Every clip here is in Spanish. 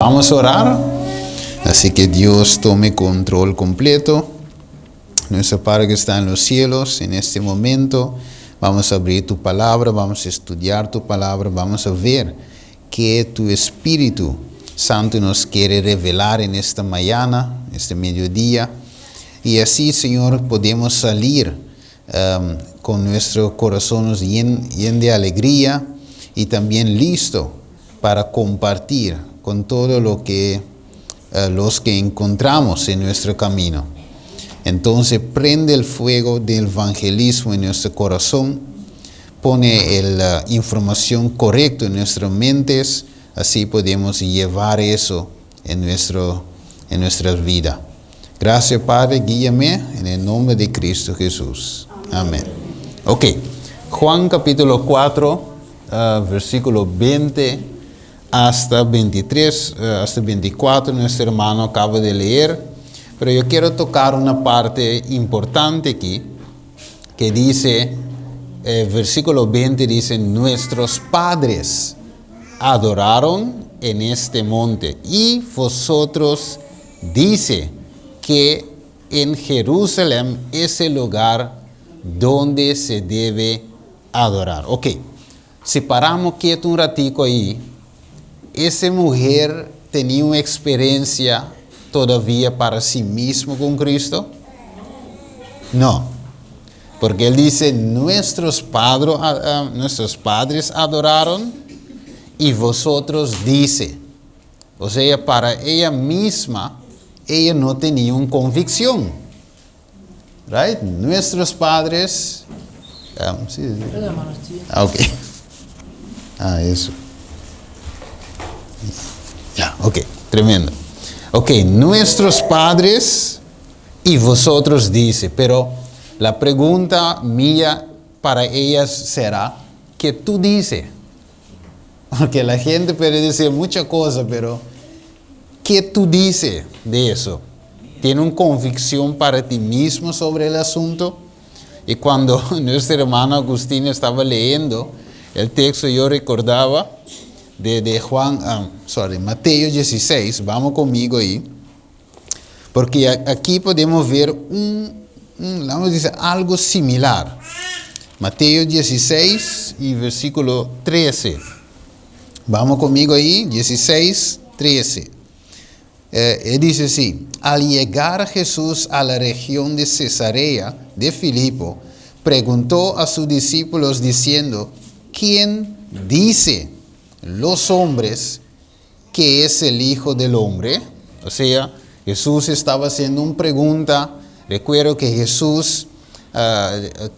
Vamos a orar, así que Dios tome control completo. Nuestro Padre que está en los cielos, en este momento vamos a abrir tu palabra, vamos a estudiar tu palabra, vamos a ver qué tu Espíritu Santo nos quiere revelar en esta mañana, este mediodía. Y así, Señor, podemos salir con nuestros corazones llenos de alegría y también listo para compartir con todo lo que los que encontramos en nuestro camino. Entonces prende el fuego del evangelismo en nuestro corazón, pone la información correcta en nuestras mentes, así podemos llevar eso en nuestras vidas. Gracias, Padre, guíame en el nombre de Cristo Jesús. Amén. Ok, Juan capítulo 4, versículo 20 hasta 23, hasta 24, nuestro hermano acaba de leer, pero yo quiero tocar una parte importante aquí, que dice, versículo 20 dice, nuestros padres adoraron en este monte, y vosotros dice que en Jerusalén es el lugar donde se debe adorar. Ok, si paramos quieto un ratico ahí, ¿esa mujer tenía una experiencia todavía para sí mismo con Cristo? No, porque él dice, nuestros padres adoraron y vosotros dice. O sea, para ella misma, ella no tenía una convicción. Right? Nuestros padres... ok. Eso. Ya, ok, tremendo. Ok, nuestros padres y vosotros dice, pero la pregunta mía para ellas será, ¿qué tú dices? Porque la gente puede decir muchas cosas, pero ¿qué tú dices de eso? ¿Tiene una convicción para ti mismo sobre el asunto? Y cuando nuestro hermano Agustín estaba leyendo el texto, yo recordaba de Mateo 16, vamos conmigo ahí, porque aquí podemos ver algo similar. Mateo 16 y versículo 13. Vamos conmigo ahí, 16, 13. Él dice así, al llegar Jesús a la región de Cesarea de Filipo, preguntó a sus discípulos diciendo, ¿quién dice los hombres que es el Hijo del Hombre? O sea, Jesús estaba haciendo una pregunta. Recuerdo que Jesús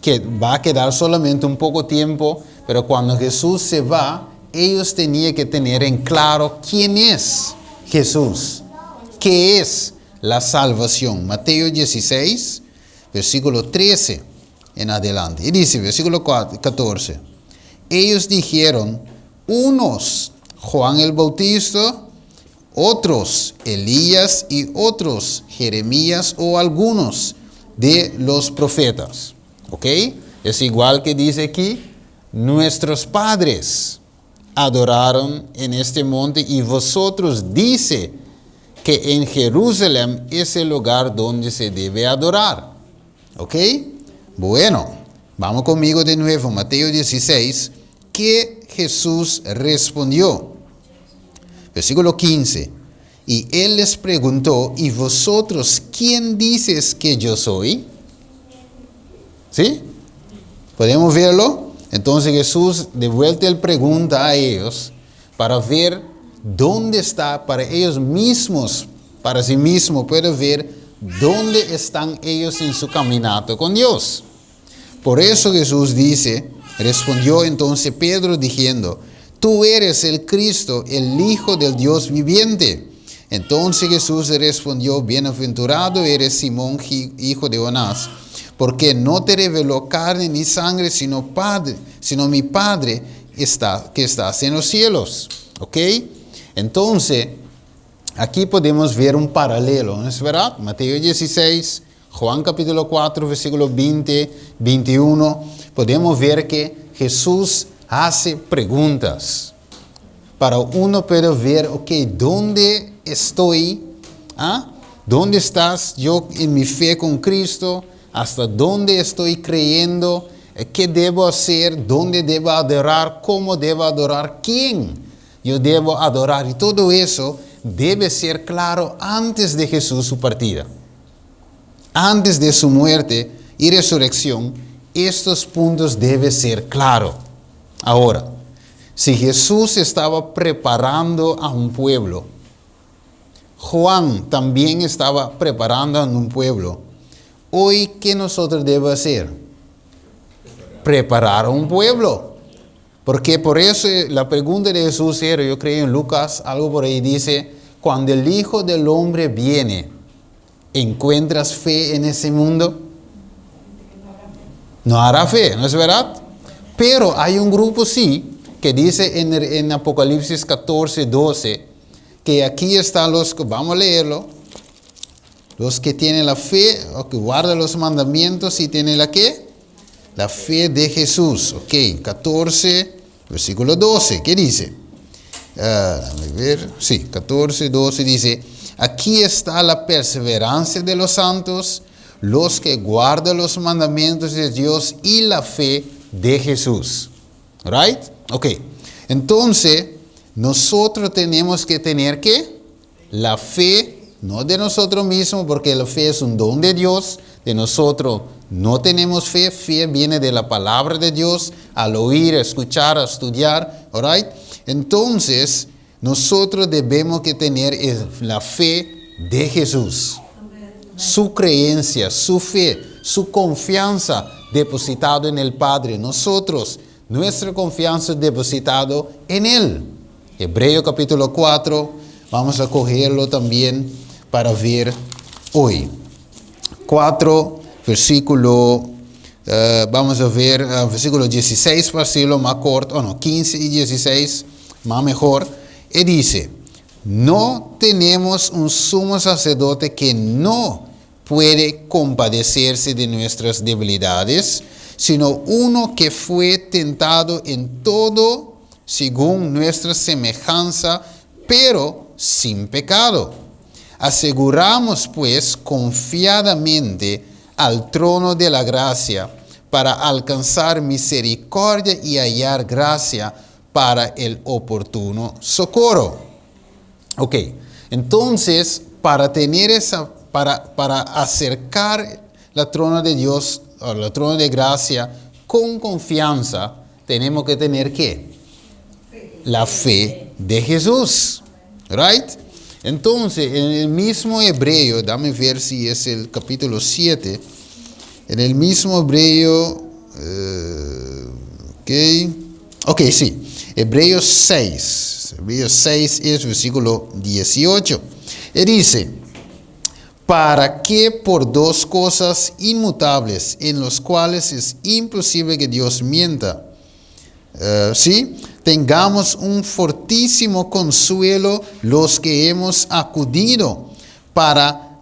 que va a quedar solamente un poco tiempo, pero cuando Jesús se va, ellos tenían que tener en claro quién es Jesús, qué es la salvación. Mateo 16, versículo 13 en adelante. Y dice, versículo 14, ellos dijeron, unos Juan el Bautista, otros Elías y otros Jeremías o algunos de los profetas. ¿Ok? Es igual que dice aquí, nuestros padres adoraron en este monte y vosotros dice que en Jerusalén es el lugar donde se debe adorar. ¿Ok? Bueno, vamos conmigo de nuevo, Mateo 16, que Jesús respondió. Versículo 15. Y él les preguntó, ¿y vosotros quién dices que yo soy? ¿Sí? ¿Podemos verlo? Entonces Jesús de vuelta él pregunta a ellos para ver dónde está, para ellos mismos, para sí mismos, pueden ver dónde están ellos en su caminato con Dios. Por eso Jesús dice, respondió entonces Pedro diciendo, tú eres el Cristo, el Hijo del Dios viviente. Entonces Jesús respondió, bienaventurado eres Simón, hijo de Jonás, porque no te reveló carne ni sangre, sino mi Padre que estás en los cielos. ¿Ok? Entonces, aquí podemos ver un paralelo, ¿no es verdad? Mateo 16, Juan capítulo 4, versículo 20, 21, podemos ver que Jesús hace preguntas. para uno poder ver, ok, ¿dónde estoy? ¿Ah? ¿Dónde estás yo en mi fe con Cristo? ¿Hasta dónde estoy creyendo? ¿Qué debo hacer? ¿Dónde debo adorar? ¿Cómo debo adorar? ¿Quién yo debo adorar? Y todo eso debe ser claro antes de Jesús su partida. Antes de su muerte y resurrección, estos puntos deben ser claros. Ahora, si Jesús estaba preparando a un pueblo, Juan también estaba preparando a un pueblo. Hoy, ¿qué nosotros debemos hacer? Preparar a un pueblo. Porque por eso la pregunta de Jesús era, yo creo en Lucas, algo por ahí dice, cuando el Hijo del Hombre viene, ¿encuentras fe en ese mundo? No hará fe, ¿no es verdad? Pero hay un grupo sí, que dice en Apocalipsis 14, 12, que aquí están los, vamos a leerlo, los que tienen la fe, o que guardan los mandamientos y tienen la ¿qué? La fe de Jesús. Ok, 14, versículo 12, ¿qué dice? Déjame ver, sí, 14, 12 dice, aquí está la perseverancia de los santos, los que guardan los mandamientos de Dios y la fe de Jesús. Right? Ok, entonces nosotros tenemos que tener ¿qué? La fe, no de nosotros mismos, porque la fe es un don de Dios. De nosotros no tenemos fe. Fe viene de la palabra de Dios, al oír, escuchar, a estudiar. Right? Entonces, nosotros debemos que tener la fe de Jesús. Su creencia, su fe, su confianza depositado en el Padre. Nosotros, nuestra confianza depositado en Él. Hebreo capítulo 4, vamos a cogerlo también para ver hoy. 4, versículo, vamos a ver versículo 16, para decirlo más corto, 15 y 16, más mejor. Y dice, no tenemos un sumo sacerdote que no puede compadecerse de nuestras debilidades, sino uno que fue tentado en todo según nuestra semejanza, pero sin pecado. Aseguramos pues confiadamente al trono de la gracia para alcanzar misericordia y hallar gracia para el oportuno socorro. Ok, entonces para tener para acercar la trono de Dios, o la trono de gracia con confianza, tenemos que tener ¿qué? La fe de Jesús. Right? Entonces, en el mismo Hebreo, dame ver si es el capítulo 7, en el mismo Hebreo, ok, sí, Hebreos 6 es versículo 18, y dice, para que por dos cosas inmutables, en las cuales es imposible que Dios mienta, tengamos un fortísimo consuelo los que hemos acudido para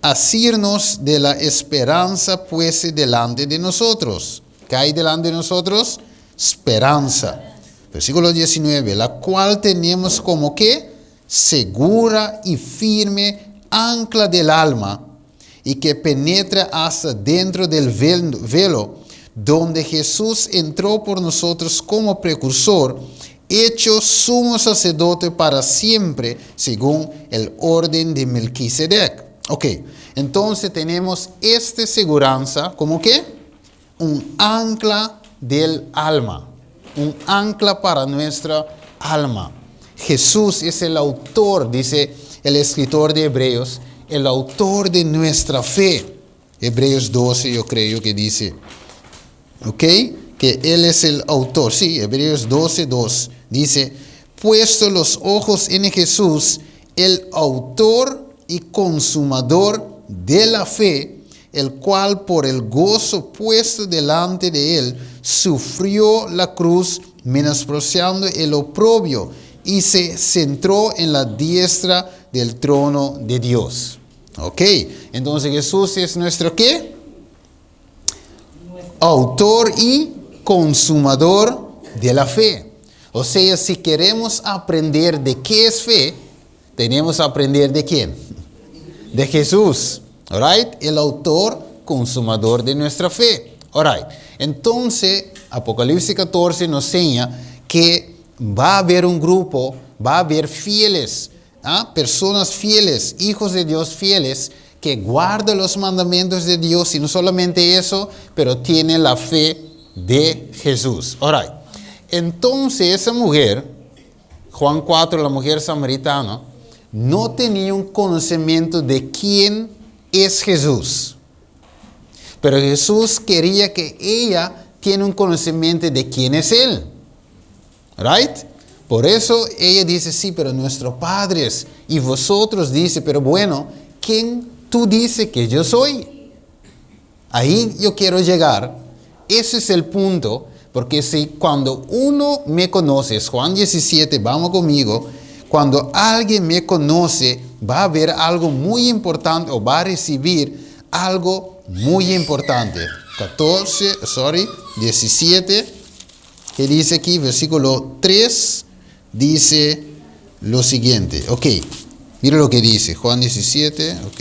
asirnos de la esperanza pues delante de nosotros. ¿Qué hay delante de nosotros? Esperanza. Versículo 19, la cual tenemos como que segura y firme ancla del alma y que penetra hasta dentro del velo, donde Jesús entró por nosotros como precursor, hecho sumo sacerdote para siempre, según el orden de Melquisedec. Ok, entonces tenemos esta seguranza, ¿como qué? Un ancla del alma, un ancla para nuestra alma. Jesús es el autor, dice el escritor de Hebreos, el autor de nuestra fe. Hebreos 12 yo creo que dice, ok, que Él es el autor. Sí, Hebreos 12:2 dice, puesto los ojos en Jesús, el autor y consumador de la fe, el cual por el gozo puesto delante de Él, sufrió la cruz, menospreciando el oprobio, y se centró en la diestra del trono de Dios. Ok, entonces Jesús es nuestro ¿qué? Autor y consumador de la fe. O sea, si queremos aprender de qué es fe, tenemos que aprender de quién. De Jesús. Alright? El autor, consumador de nuestra fe. Alright. Entonces, Apocalipsis 14 nos enseña que va a haber un grupo, va a haber fieles, personas fieles, hijos de Dios fieles, que guardan los mandamientos de Dios, y no solamente eso, pero tienen la fe de Jesús. Alright. Entonces esa mujer, Juan 4, la mujer samaritana, no tenía un conocimiento de quién es Jesús. Pero Jesús quería que ella tenga un conocimiento de quién es Él. Right? Por eso ella dice, sí, pero nuestros padres y vosotros dice, pero bueno, ¿quién tú dices que yo soy? Ahí yo quiero llegar. Ese es el punto, porque si cuando uno me conoce, es Juan 17, vamos conmigo, cuando alguien me conoce, va a haber algo muy importante, o va a recibir algo muy importante. 17, que dice aquí, versículo 3, dice lo siguiente. Ok, mira lo que dice, Juan 17, ok,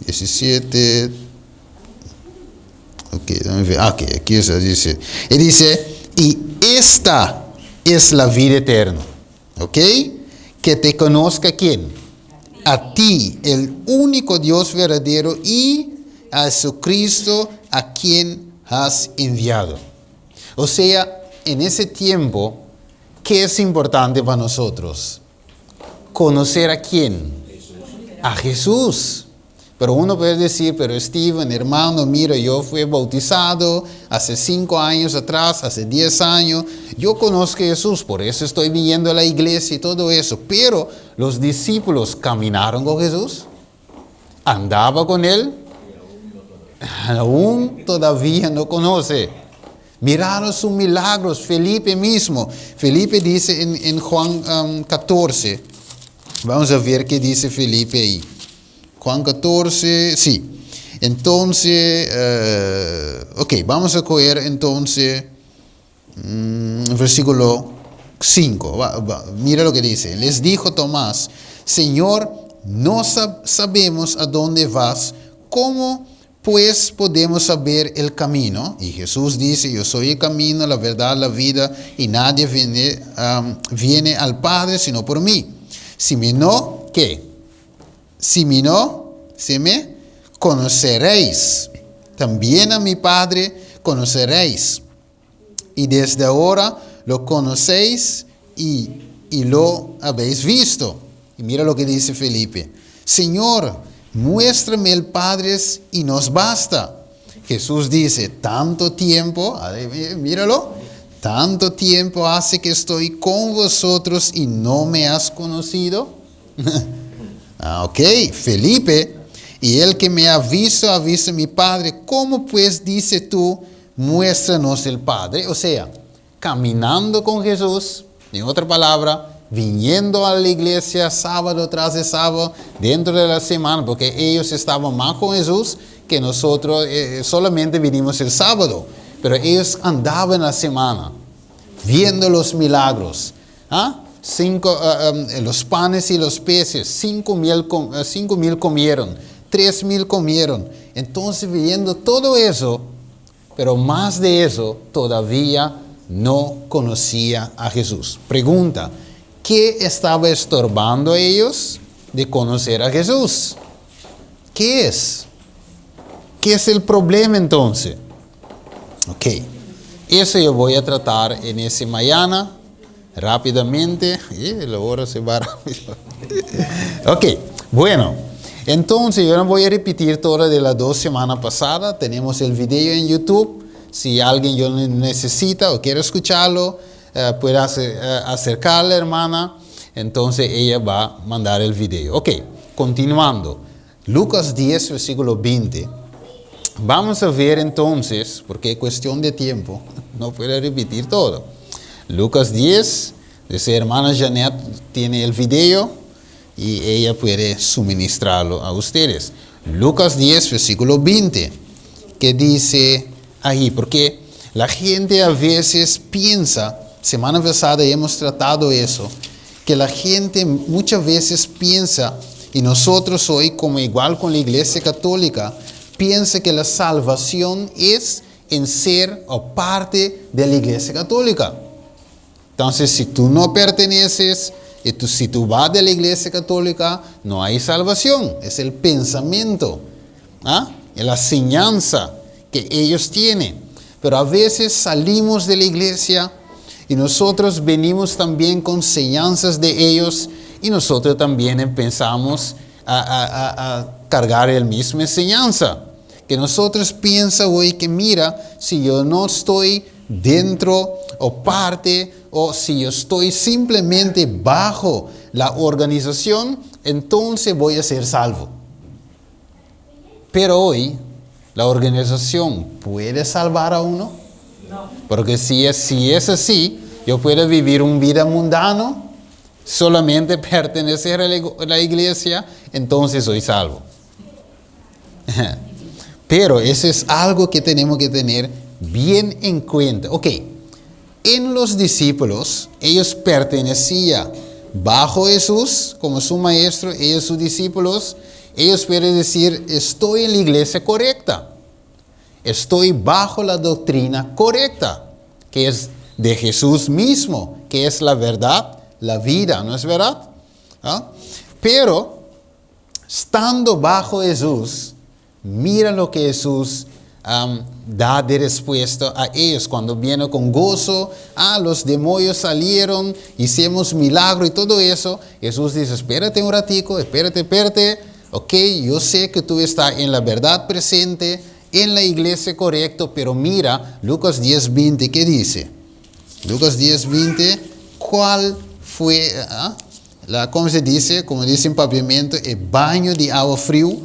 17, ok, aquí dice, y dice, y esta es la vida eterna, ok, que te conozca ¿quién? A ti, el único Dios verdadero, y a Jesucristo, a quien has enviado. O sea, en ese tiempo, ¿qué es importante para nosotros? Conocer a quién. A Jesús. Pero uno puede decir, pero Steven, hermano, mira, yo fui bautizado hace 5 años atrás, hace 10 años. Yo conozco a Jesús, por eso estoy viniendo a la iglesia y todo eso. Pero los discípulos caminaron con Jesús, andaba con Él, aún todavía no conoce. Miraron sus milagros. Felipe mismo. Felipe dice en Juan 14. Vamos a ver qué dice Felipe ahí. Juan 14, sí. Entonces, ok, vamos a coger entonces versículo 5. Mira lo que dice. Les dijo Tomás, Señor, no sabemos a dónde vas, ¿cómo pues podemos saber el camino? Y Jesús dice, yo soy el camino, la verdad, la vida, y nadie viene al Padre sino por mí. Si me no, ¿qué? Si me conoceréis, también a mi Padre conoceréis. Y desde ahora lo conocéis y lo habéis visto. Y mira lo que dice Felipe. Señor, muéstrame el Padre y nos basta. Jesús dice, tanto tiempo, míralo, tanto tiempo hace que estoy con vosotros y no me has conocido. Ok, Felipe, y el que me ha visto a mi Padre. ¿Cómo pues dice tú, muéstranos el Padre? O sea, caminando con Jesús, en otra palabra, viniendo a la iglesia sábado tras de sábado, dentro de la semana, porque ellos estaban más con Jesús que nosotros solamente vinimos el sábado, pero ellos andaban la semana, viendo los milagros. Los panes y los peces, 5,000 comieron, 3,000 comieron. Entonces, viendo todo eso, pero más de eso, todavía no conocía a Jesús. Pregunta, ¿qué estaba estorbando a ellos de conocer a Jesús? ¿Qué es? ¿Qué es el problema entonces? Ok, eso yo voy a tratar en ese mañana, rápidamente. La hora se va rápido. Ok, bueno, entonces yo no voy a repetir todo de las 2 semanas pasadas. Tenemos el video en YouTube. Si alguien yo necesita o quiere escucharlo, puede acercar a la hermana, entonces ella va a mandar el video. Ok, continuando. Lucas 10, versículo 20. Vamos a ver entonces, porque es cuestión de tiempo, no puedo repetir todo. Lucas 10, dice hermana Janet tiene el video y ella puede suministrarlo a ustedes. Lucas 10, versículo 20, que dice ahí, porque la gente a veces piensa Semana pasada hemos tratado eso, que la gente muchas veces piensa, y nosotros hoy, como igual con la Iglesia Católica, piensa que la salvación es en ser o parte de la Iglesia Católica. Entonces, si tú no perteneces, si tú vas de la Iglesia Católica, no hay salvación. Es el pensamiento, es la enseñanza que ellos tienen. Pero a veces salimos de la iglesia y nosotros venimos también con enseñanzas de ellos y nosotros también empezamos a cargar la misma enseñanza. Que nosotros piensan hoy que mira, si yo no estoy dentro o parte, o si yo estoy simplemente bajo la organización, entonces voy a ser salvo. Pero hoy, ¿la organización puede salvar a uno? No. Porque si es así, yo puedo vivir una vida mundana, solamente pertenecer a la iglesia, entonces soy salvo. Pero eso es algo que tenemos que tener bien en cuenta. Ok, en los discípulos, ellos pertenecían bajo Jesús como su maestro, ellos sus discípulos, ellos pueden decir, estoy en la iglesia correcta, estoy bajo la doctrina correcta, que es de Jesús mismo, que es la verdad, la vida, ¿no es verdad? Pero, estando bajo Jesús, mira lo que Jesús da de respuesta a ellos cuando viene con gozo. Los demonios salieron, hicimos milagro y todo eso. Jesús dice, espérate un ratico, espérate. Ok, yo sé que tú estás en la verdad presente, en la iglesia correcto, pero mira, Lucas 10:20, ¿qué dice? Lucas 10:20, ¿cuál fue, ¿cómo se dice? Como dice en Papiamento, el baño de agua frío,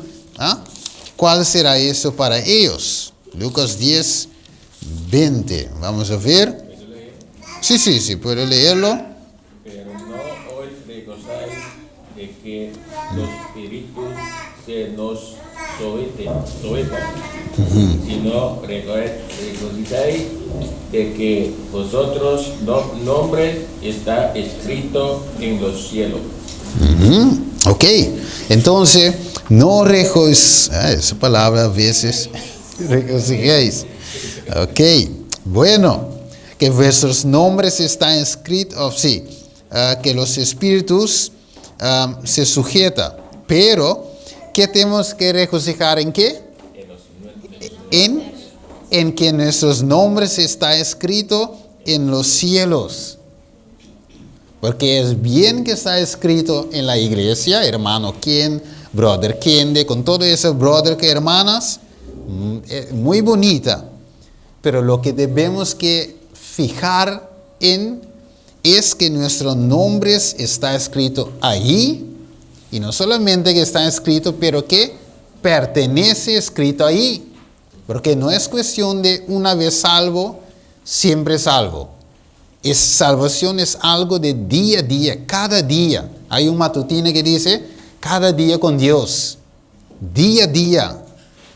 ¿cuál será eso para ellos? Lucas 10:20. Vamos a ver. Sí, puedo leerlo. Pero no os regozáis de que los espíritus se nos sometan, sino regocijáis de que vosotros nombre está escrito en los cielos. Ok, entonces no esa palabra a veces regocijéis. Ok, bueno, que vuestros nombres están escritos, que los espíritus se sujetan, pero ¿qué tenemos que regocijar en qué? En que nuestros nombres están escritos en los cielos. Porque es bien que está escrito en la iglesia, hermano quién, brother quién, con todo eso, brother que hermanas, muy bonita. Pero lo que debemos que fijar en es que nuestros nombres está escrito ahí, y no solamente que está escrito, pero que pertenece escrito ahí. Porque no es cuestión de una vez salvo, siempre salvo. Salvación es algo de día a día, cada día. Hay un matutino que dice, cada día con Dios. Día a día,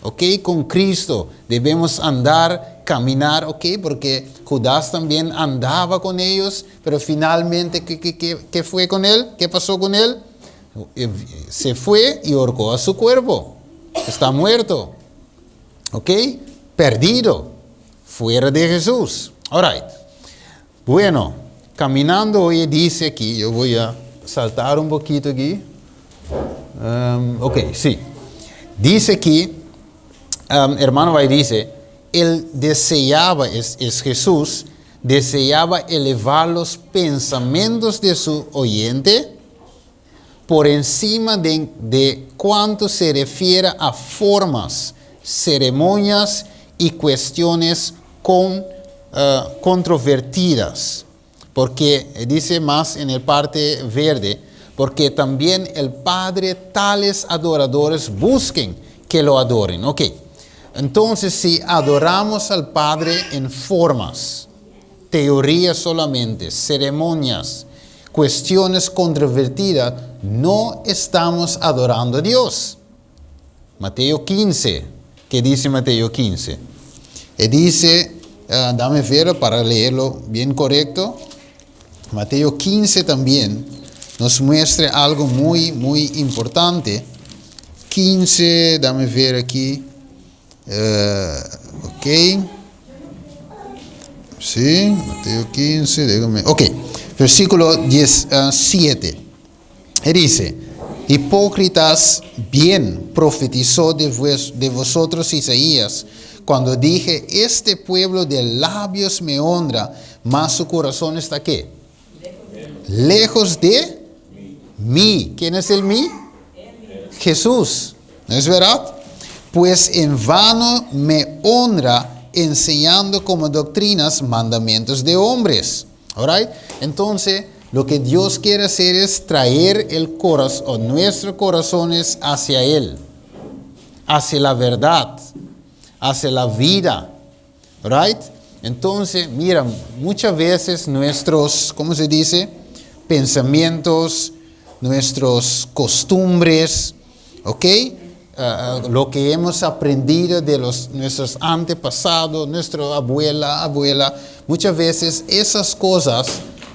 ¿ok? Con Cristo debemos andar, caminar, ¿ok? Porque Judas también andaba con ellos, pero finalmente, ¿qué fue con él? ¿Qué pasó con él? Se fue y ahorcó a su cuerpo. Está muerto. ¿Ok? Perdido. Fuera de Jesús. All right. Bueno, caminando hoy dice aquí, yo voy a saltar un poquito aquí. Ok, sí. Dice aquí, hermano Bay dice, él deseaba, es Jesús, deseaba elevar los pensamientos de su oyente por encima de cuanto se refiere a formas, ceremonias y cuestiones controvertidas. Porque dice más en el parte verde, porque también el Padre tales adoradores busquen que lo adoren. Ok, entonces si adoramos al Padre en formas, teorías solamente, ceremonias, cuestiones controvertidas, no estamos adorando a Dios. Mateo 15, ¿qué dice Mateo 15? Dice, dame ver para leerlo bien correcto. Mateo 15 también nos muestra algo muy, muy importante. 15, dame ver aquí. Ok. Sí, Mateo 15, déjame. Ok, versículo 17. Y dice: hipócritas, bien profetizó de vosotros Isaías, cuando dije, este pueblo de labios me honra, mas su corazón está ¿qué? Lejos de mí. ¿Quién es el mí? Jesús. ¿No es verdad? Pues en vano me honra, enseñando como doctrinas mandamientos de hombres. Alright? Entonces, lo que Dios quiere hacer es traer el corazón, nuestros corazones hacia Él, hacia la verdad, hacia la vida. Right? Entonces, mira, muchas veces nuestros, ¿cómo se dice? Pensamientos, nuestras costumbres, ¿ok? Lo que hemos aprendido de nuestros antepasados, nuestra abuela, muchas veces esas cosas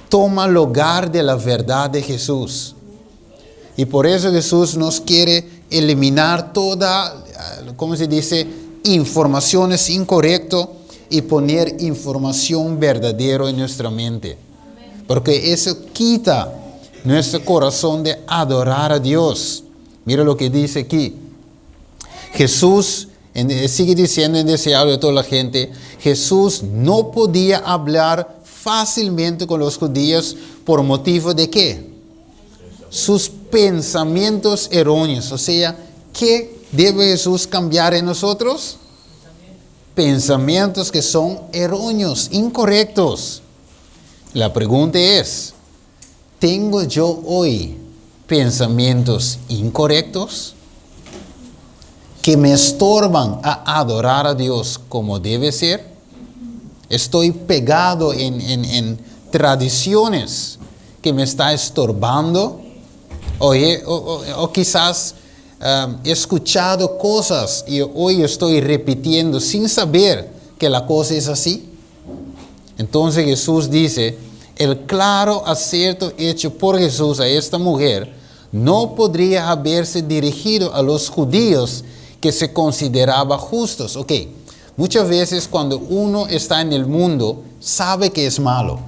toman lugar de la verdad de Jesús. Y por eso Jesús nos quiere eliminar toda, ¿cómo se dice? Informaciones incorrectas y poner información verdadera en nuestra mente. Porque eso quita nuestro corazón de adorar a Dios. Mira lo que dice aquí. Jesús, sigue diciendo en deseado de toda la gente, Jesús no podía hablar fácilmente con los judíos por motivo de ¿qué? Sus pensamientos erróneos. O sea, ¿qué debe Jesús cambiar en nosotros? Pensamientos que son erróneos, incorrectos. La pregunta es, ¿tengo yo hoy pensamientos incorrectos que me estorban a adorar a Dios como debe ser? Estoy pegado en tradiciones que me está estorbando. O quizás he escuchado cosas y hoy estoy repitiendo sin saber que la cosa es así. Entonces Jesús dice, el claro acierto hecho por Jesús a esta mujer no podría haberse dirigido a los judíos que se consideraba justos. Ok, muchas veces cuando uno está en el mundo, sabe que es malo.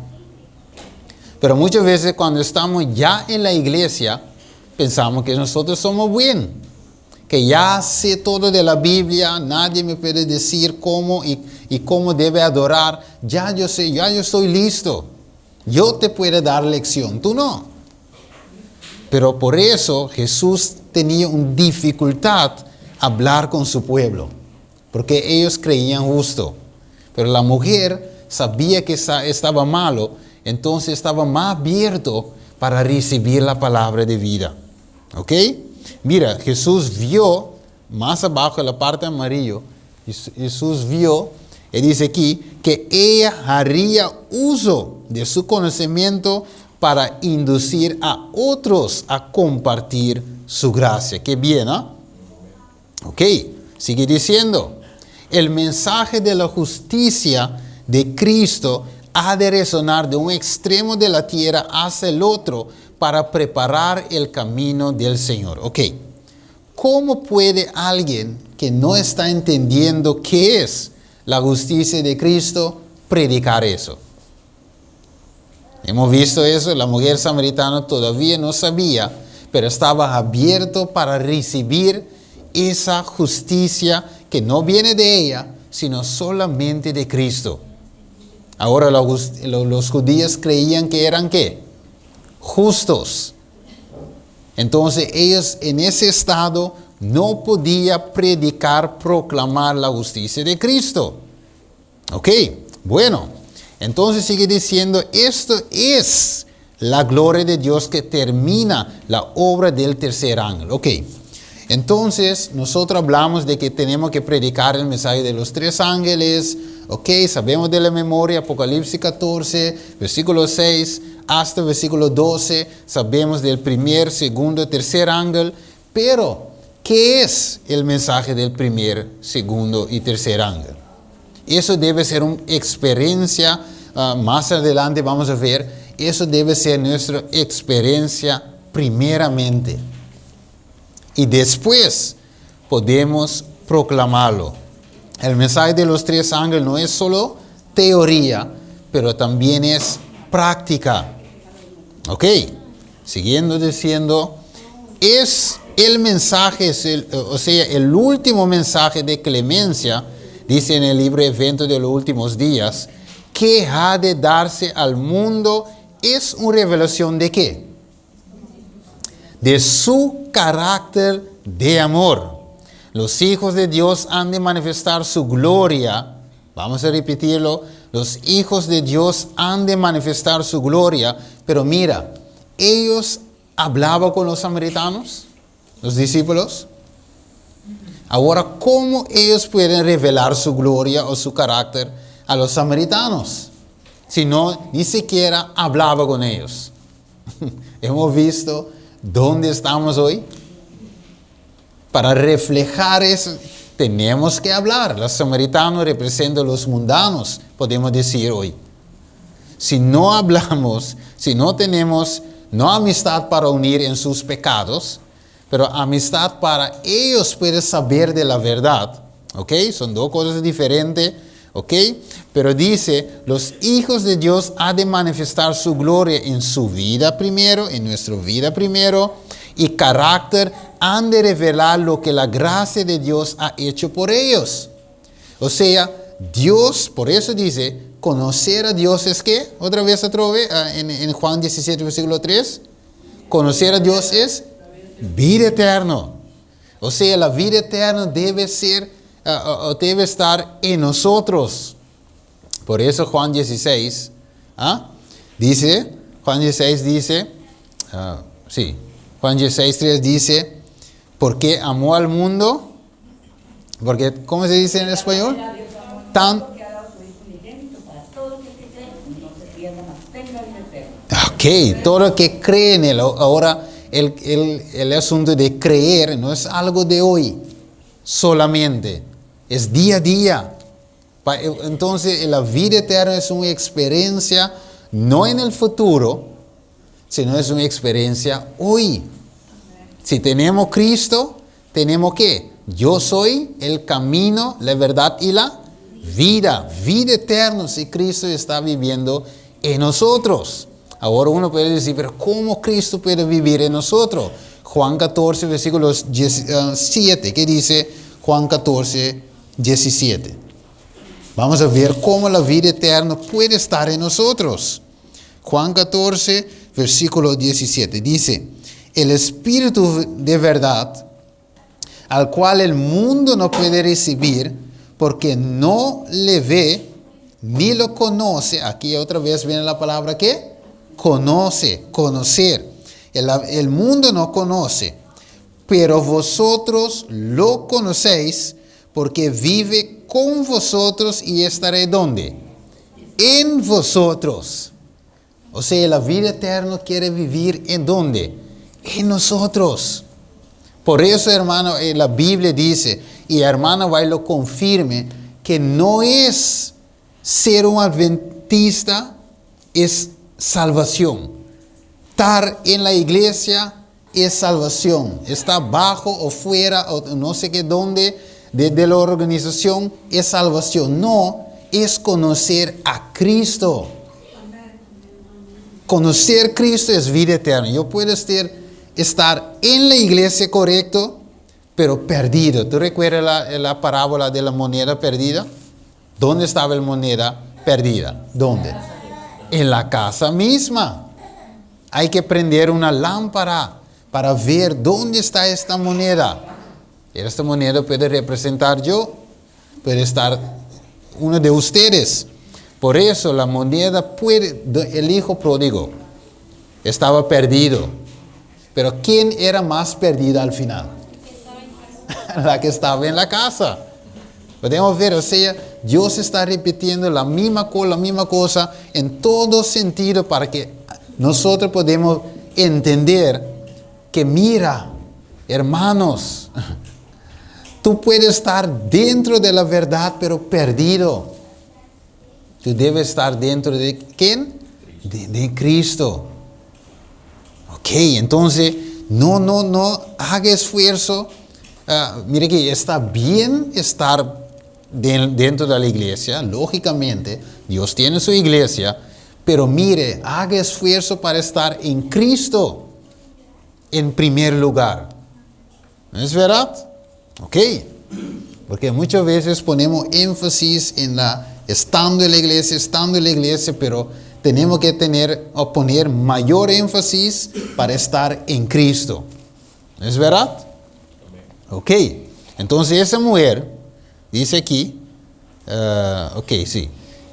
Pero muchas veces cuando estamos ya en la iglesia, pensamos que nosotros somos bien. Que ya sé todo de la Biblia, nadie me puede decir cómo y cómo debe adorar. Ya yo sé, ya yo estoy listo. Yo te puedo dar lección, tú no. Pero por eso Jesús tenía una dificultad hablar con su pueblo, porque ellos creían justo. Pero la mujer sabía que estaba malo, entonces estaba más abierto para recibir la palabra de vida. ¿Ok? Mira, Jesús vio, más abajo en la parte amarillo, Jesús vio, y dice aquí, que ella haría uso de su conocimiento para inducir a otros a compartir su gracia. Qué bien, ¿no? Ok, sigue diciendo, el mensaje de la justicia de Cristo ha de resonar de un extremo de la tierra hacia el otro para preparar el camino del Señor. Ok, ¿cómo puede alguien que no está entendiendo qué es la justicia de Cristo predicar eso? Hemos visto eso, la mujer samaritana todavía no sabía, pero estaba abierto para recibir esa justicia que no viene de ella, sino solamente de Cristo. Ahora los judíos creían que eran ¿qué? Justos. Entonces ellos en ese estado no podían predicar, proclamar la justicia de Cristo. Ok, bueno, entonces sigue diciendo, esto es la gloria de Dios que termina la obra del tercer ángel. Ok, entonces nosotros hablamos de que tenemos que predicar el mensaje de los tres ángeles. Ok, sabemos de la memoria, Apocalipsis 14, versículo 6 hasta versículo 12, sabemos del primer, segundo, tercer ángel, pero ¿qué es el mensaje del primer, segundo y tercer ángel? Eso debe ser una experiencia, más adelante vamos a ver, eso debe ser nuestra experiencia primeramente. Y después podemos proclamarlo. El mensaje de los 3 ángeles no es solo teoría, pero también es práctica. Ok, siguiendo diciendo, es el mensaje, el último mensaje de clemencia, dice en el libro Eventos de los Últimos Días, que ha de darse al mundo, es una revelación de ¿qué? De su carácter de amor. Los hijos de Dios han de manifestar su gloria. Vamos a repetirlo. Los hijos de Dios han de manifestar su gloria. Pero mira, ellos hablaban con los samaritanos, los discípulos. Ahora, ¿cómo ellos pueden revelar su gloria o su carácter a los samaritanos? Si no, ni siquiera hablaba con ellos. Hemos visto dónde estamos hoy. Para reflejar eso, tenemos que hablar. Los samaritanos representan los mundanos, podemos decir hoy. Si no hablamos, si no tenemos, no amistad para unir en sus pecados, pero amistad para ellos pueden saber de la verdad. ¿Ok? Son 2 cosas diferentes. ¿Ok? Pero dice, los hijos de Dios han de manifestar su gloria en su vida primero, en nuestra vida primero, y carácter han de revelar lo que la gracia de Dios ha hecho por ellos. O sea, Dios, por eso dice, conocer a Dios es ¿qué? Otra vez en Juan 17, versículo 3. Conocer a Dios es vida eterna. O sea, la vida eterna debe estar en nosotros. Por eso Juan 16, dice, Juan 16 dice, Juan 16, 3 dice, porque amó al mundo, porque, ¿cómo se dice en español? Ok, todo lo que cree en él. Ahora, el asunto de creer no es algo de hoy solamente, es día a día. Entonces, la vida eterna es una experiencia, no en el futuro, sino es una experiencia hoy. Si tenemos Cristo, tenemos ¿qué? Yo soy el camino, la verdad y la vida. Vida eterna si Cristo está viviendo en nosotros. Ahora uno puede decir, pero ¿cómo Cristo puede vivir en nosotros? Juan 14, versículo 7. ¿Qué dice Juan 14, 17? Vamos a ver cómo la vida eterna puede estar en nosotros. Juan 14, versículo 17. Dice, el Espíritu de verdad, al cual el mundo no puede recibir, porque no le ve ni lo conoce. Aquí otra vez viene la palabra ¿qué? Conoce, conocer. El mundo no conoce, pero vosotros lo conocéis, porque vive con vosotros y estaré ¿dónde? En vosotros. O sea, la vida eterna quiere vivir ¿en dónde? En nosotros. Por eso, hermano, la Biblia dice, y hermano va y lo confirme, que no es ser un adventista, es salvación. Estar en la iglesia es salvación. Estar bajo o fuera, o no sé qué dónde, de la organización, es salvación. No, es conocer a Cristo. Conocer a Cristo es vida eterna. Yo puedo estar en la iglesia correcto, pero perdido. ¿Tú recuerdas la parábola de la moneda perdida? ¿Dónde estaba la moneda perdida? ¿Dónde? En la casa misma. Hay que prender una lámpara para ver dónde está esta moneda. Esta moneda puede representar yo, puede estar uno de ustedes. Por eso la moneda el hijo pródigo estaba perdido. Pero ¿quién era más perdida al final? La que estaba en la casa. Podemos ver, o sea, Dios está repitiendo la misma cosa en todo sentido para que nosotros podamos entender que mira, hermanos, tú puedes estar dentro de la verdad, pero perdido. Tú debes estar dentro de ¿quién? De Cristo. Ok, entonces no haga esfuerzo. Mire que está bien estar dentro de la iglesia, lógicamente, Dios tiene su iglesia, pero mire, haga esfuerzo para estar en Cristo en primer lugar. ¿No es verdad? Ok, porque muchas veces ponemos énfasis en estando en la iglesia, pero tenemos que poner mayor énfasis para estar en Cristo. ¿No es verdad? Ok, entonces esa mujer, dice aquí,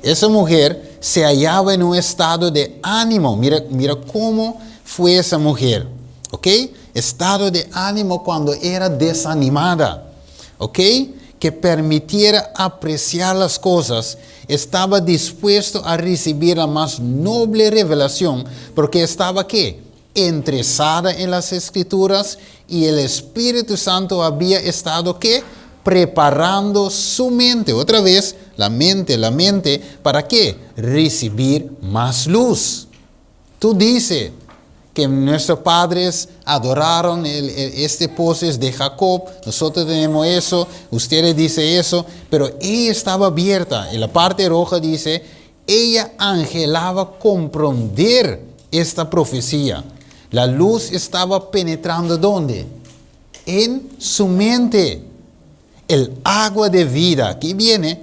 esa mujer se hallaba en un estado de ánimo. Mira cómo fue esa mujer, ok, estado de ánimo cuando era desanimada, ok, que permitiera apreciar las cosas, estaba dispuesto a recibir la más noble revelación, porque estaba ¿qué? Interesada en las Escrituras, y el Espíritu Santo había estado ¿qué? Preparando su mente, otra vez la mente, ¿para qué? Recibir más luz. Tú dices que nuestros padres adoraron este poses de Jacob, nosotros tenemos eso, ustedes dicen eso, pero ella estaba abierta. En la parte roja dice, ella anhelaba comprender esta profecía. La luz estaba penetrando ¿dónde? En su mente. El agua de vida, aquí viene,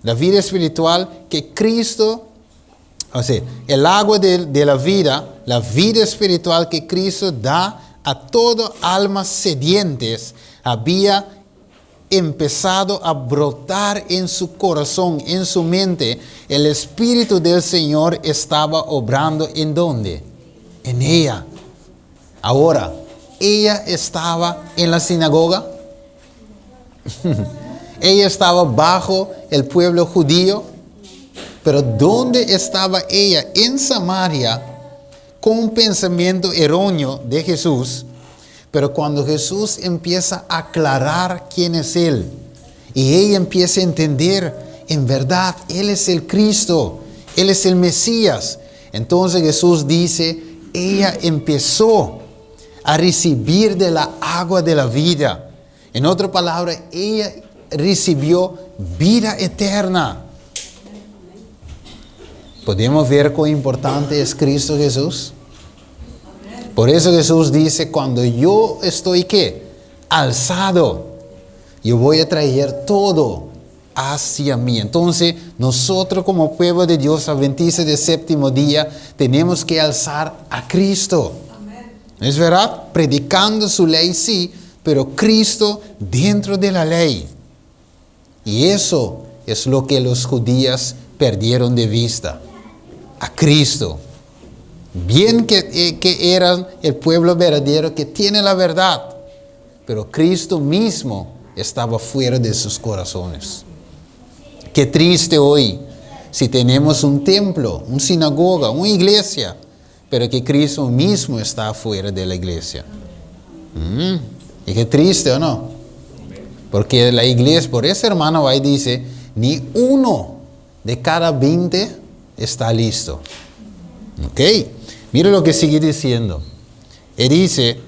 la vida espiritual que Cristo, o sea, el agua de la vida espiritual que Cristo da a toda alma sedientes, había empezado a brotar en su corazón, en su mente. El Espíritu del Señor estaba obrando ¿en dónde? En ella. Ahora, ella estaba en la sinagoga. Ella estaba bajo el pueblo judío, pero ¿dónde estaba ella? En Samaria, con un pensamiento erróneo de Jesús. Pero cuando Jesús empieza a aclarar quién es Él, y ella empieza a entender, en verdad, Él es el Cristo, Él es el Mesías. Entonces Jesús dice, ella empezó a recibir de la agua de la vida. En otra palabra, ella recibió vida eterna. ¿Podemos ver cuán importante es Cristo Jesús? Por eso Jesús dice, cuando yo estoy ¿qué? Alzado, yo voy a traer todo hacia mí. Entonces, nosotros como pueblo de Dios adventista del séptimo día, tenemos que alzar a Cristo. ¿Es verdad? Predicando su ley, sí, pero Cristo dentro de la ley. Y eso es lo que los judíos perdieron de vista. A Cristo. Bien que eran el pueblo verdadero que tiene la verdad, pero Cristo mismo estaba fuera de sus corazones. Qué triste hoy si tenemos un templo, una sinagoga, una iglesia, pero que Cristo mismo está fuera de la iglesia. Y qué triste, ¿o no? Porque la iglesia, por eso hermano ahí dice, ni uno de cada 20 está listo. Ok, mire lo que sigue diciendo. Él dice,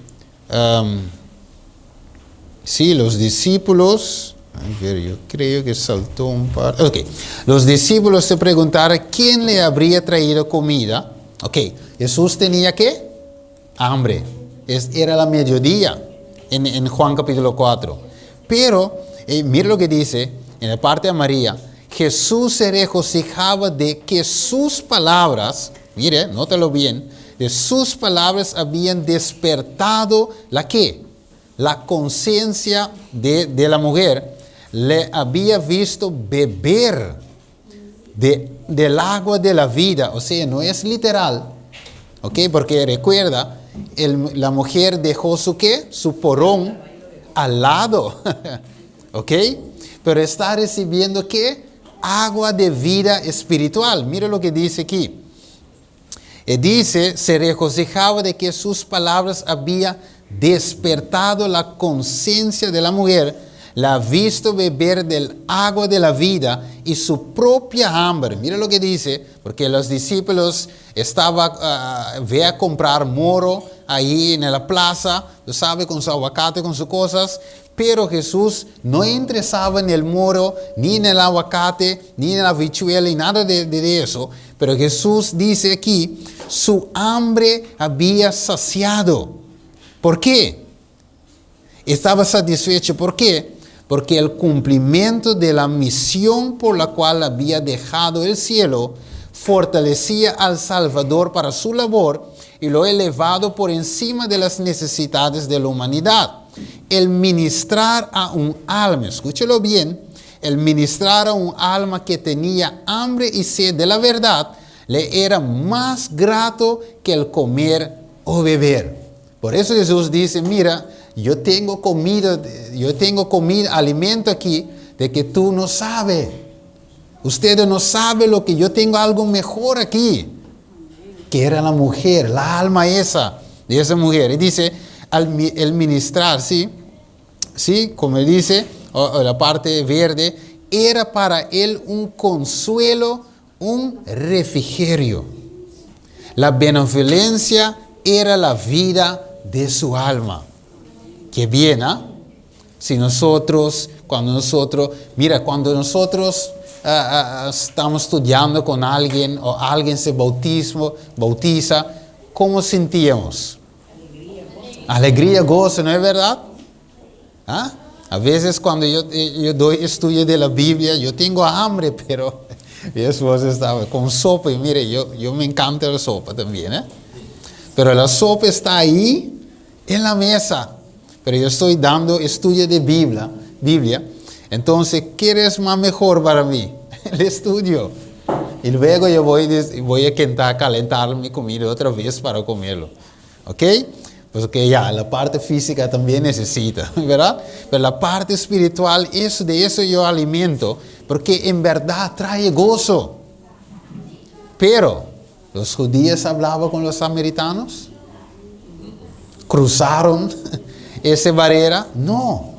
sí, los discípulos, a ver, yo creo que saltó un par. Ok, los discípulos se preguntaron quién le habría traído comida. Ok, Jesús tenía ¿qué? Hambre. Era la mediodía en Juan capítulo 4. Pero, mire lo que dice en la parte de María. Jesús se regocijaba de que sus palabras, mire, nótalo bien, de sus palabras habían despertado la ¿qué? La conciencia de la mujer. Le había visto beber del agua de la vida. O sea, no es literal. ¿Ok? Porque recuerda, la mujer dejó su ¿qué? Su porón al lado. ¿Ok? Pero está recibiendo ¿qué? Agua de vida espiritual. Mira lo que dice aquí. Dice, se regocijaba de que sus palabras habían despertado la conciencia de la mujer. la ha visto beber del agua de la vida y su propia hambre. Mira lo que dice, porque los discípulos estaban, ve a comprar moro ahí en la plaza, tú sabes, con su aguacate, con sus cosas, pero Jesús no interesaba en el moro, ni en el aguacate, ni en la habichuela, y nada de eso. Pero Jesús dice aquí, su hambre había saciado. ¿Por qué? Estaba satisfecho. ¿Por qué? Porque el cumplimiento de la misión por la cual había dejado el cielo fortalecía al Salvador para su labor y lo ha elevado por encima de las necesidades de la humanidad. El ministrar a un alma, escúchelo bien, el ministrar a un alma que tenía hambre y sed de la verdad, le era más grato que el comer o beber. Por eso Jesús dice, mira, yo tengo comida, alimento aquí, de que tú no sabes. Ustedes no saben lo que yo tengo, algo mejor aquí. Que era la mujer, la alma esa, de esa mujer. Y dice, el ministrar, ¿sí? ¿Sí? Como dice, o la parte verde, era para él un consuelo, un refrigerio. La benevolencia era la vida de su alma. Qué bien, ¿ah? Si cuando nosotros estamos estudiando con alguien o alguien se bautiza, ¿cómo sentíamos? Alegría, gozo, ¿no es verdad? ¿Ah? A veces cuando yo doy estudio de la Biblia, yo tengo hambre, pero mi esposa estaba con sopa y mire, yo me encanta la sopa también, ¿eh? Pero la sopa está ahí en la mesa. Pero yo estoy dando estudio de Biblia. Entonces, ¿qué es más mejor para mí? El estudio. Y luego yo voy a calentar mi comida otra vez para comerlo. ¿Ok? Pues que ya, la parte física también necesita, ¿verdad? Pero la parte espiritual, de eso yo alimento, porque en verdad trae gozo. Pero, ¿los judíos hablaban con los samaritanos? ¿Cruzaron esa barrera? No.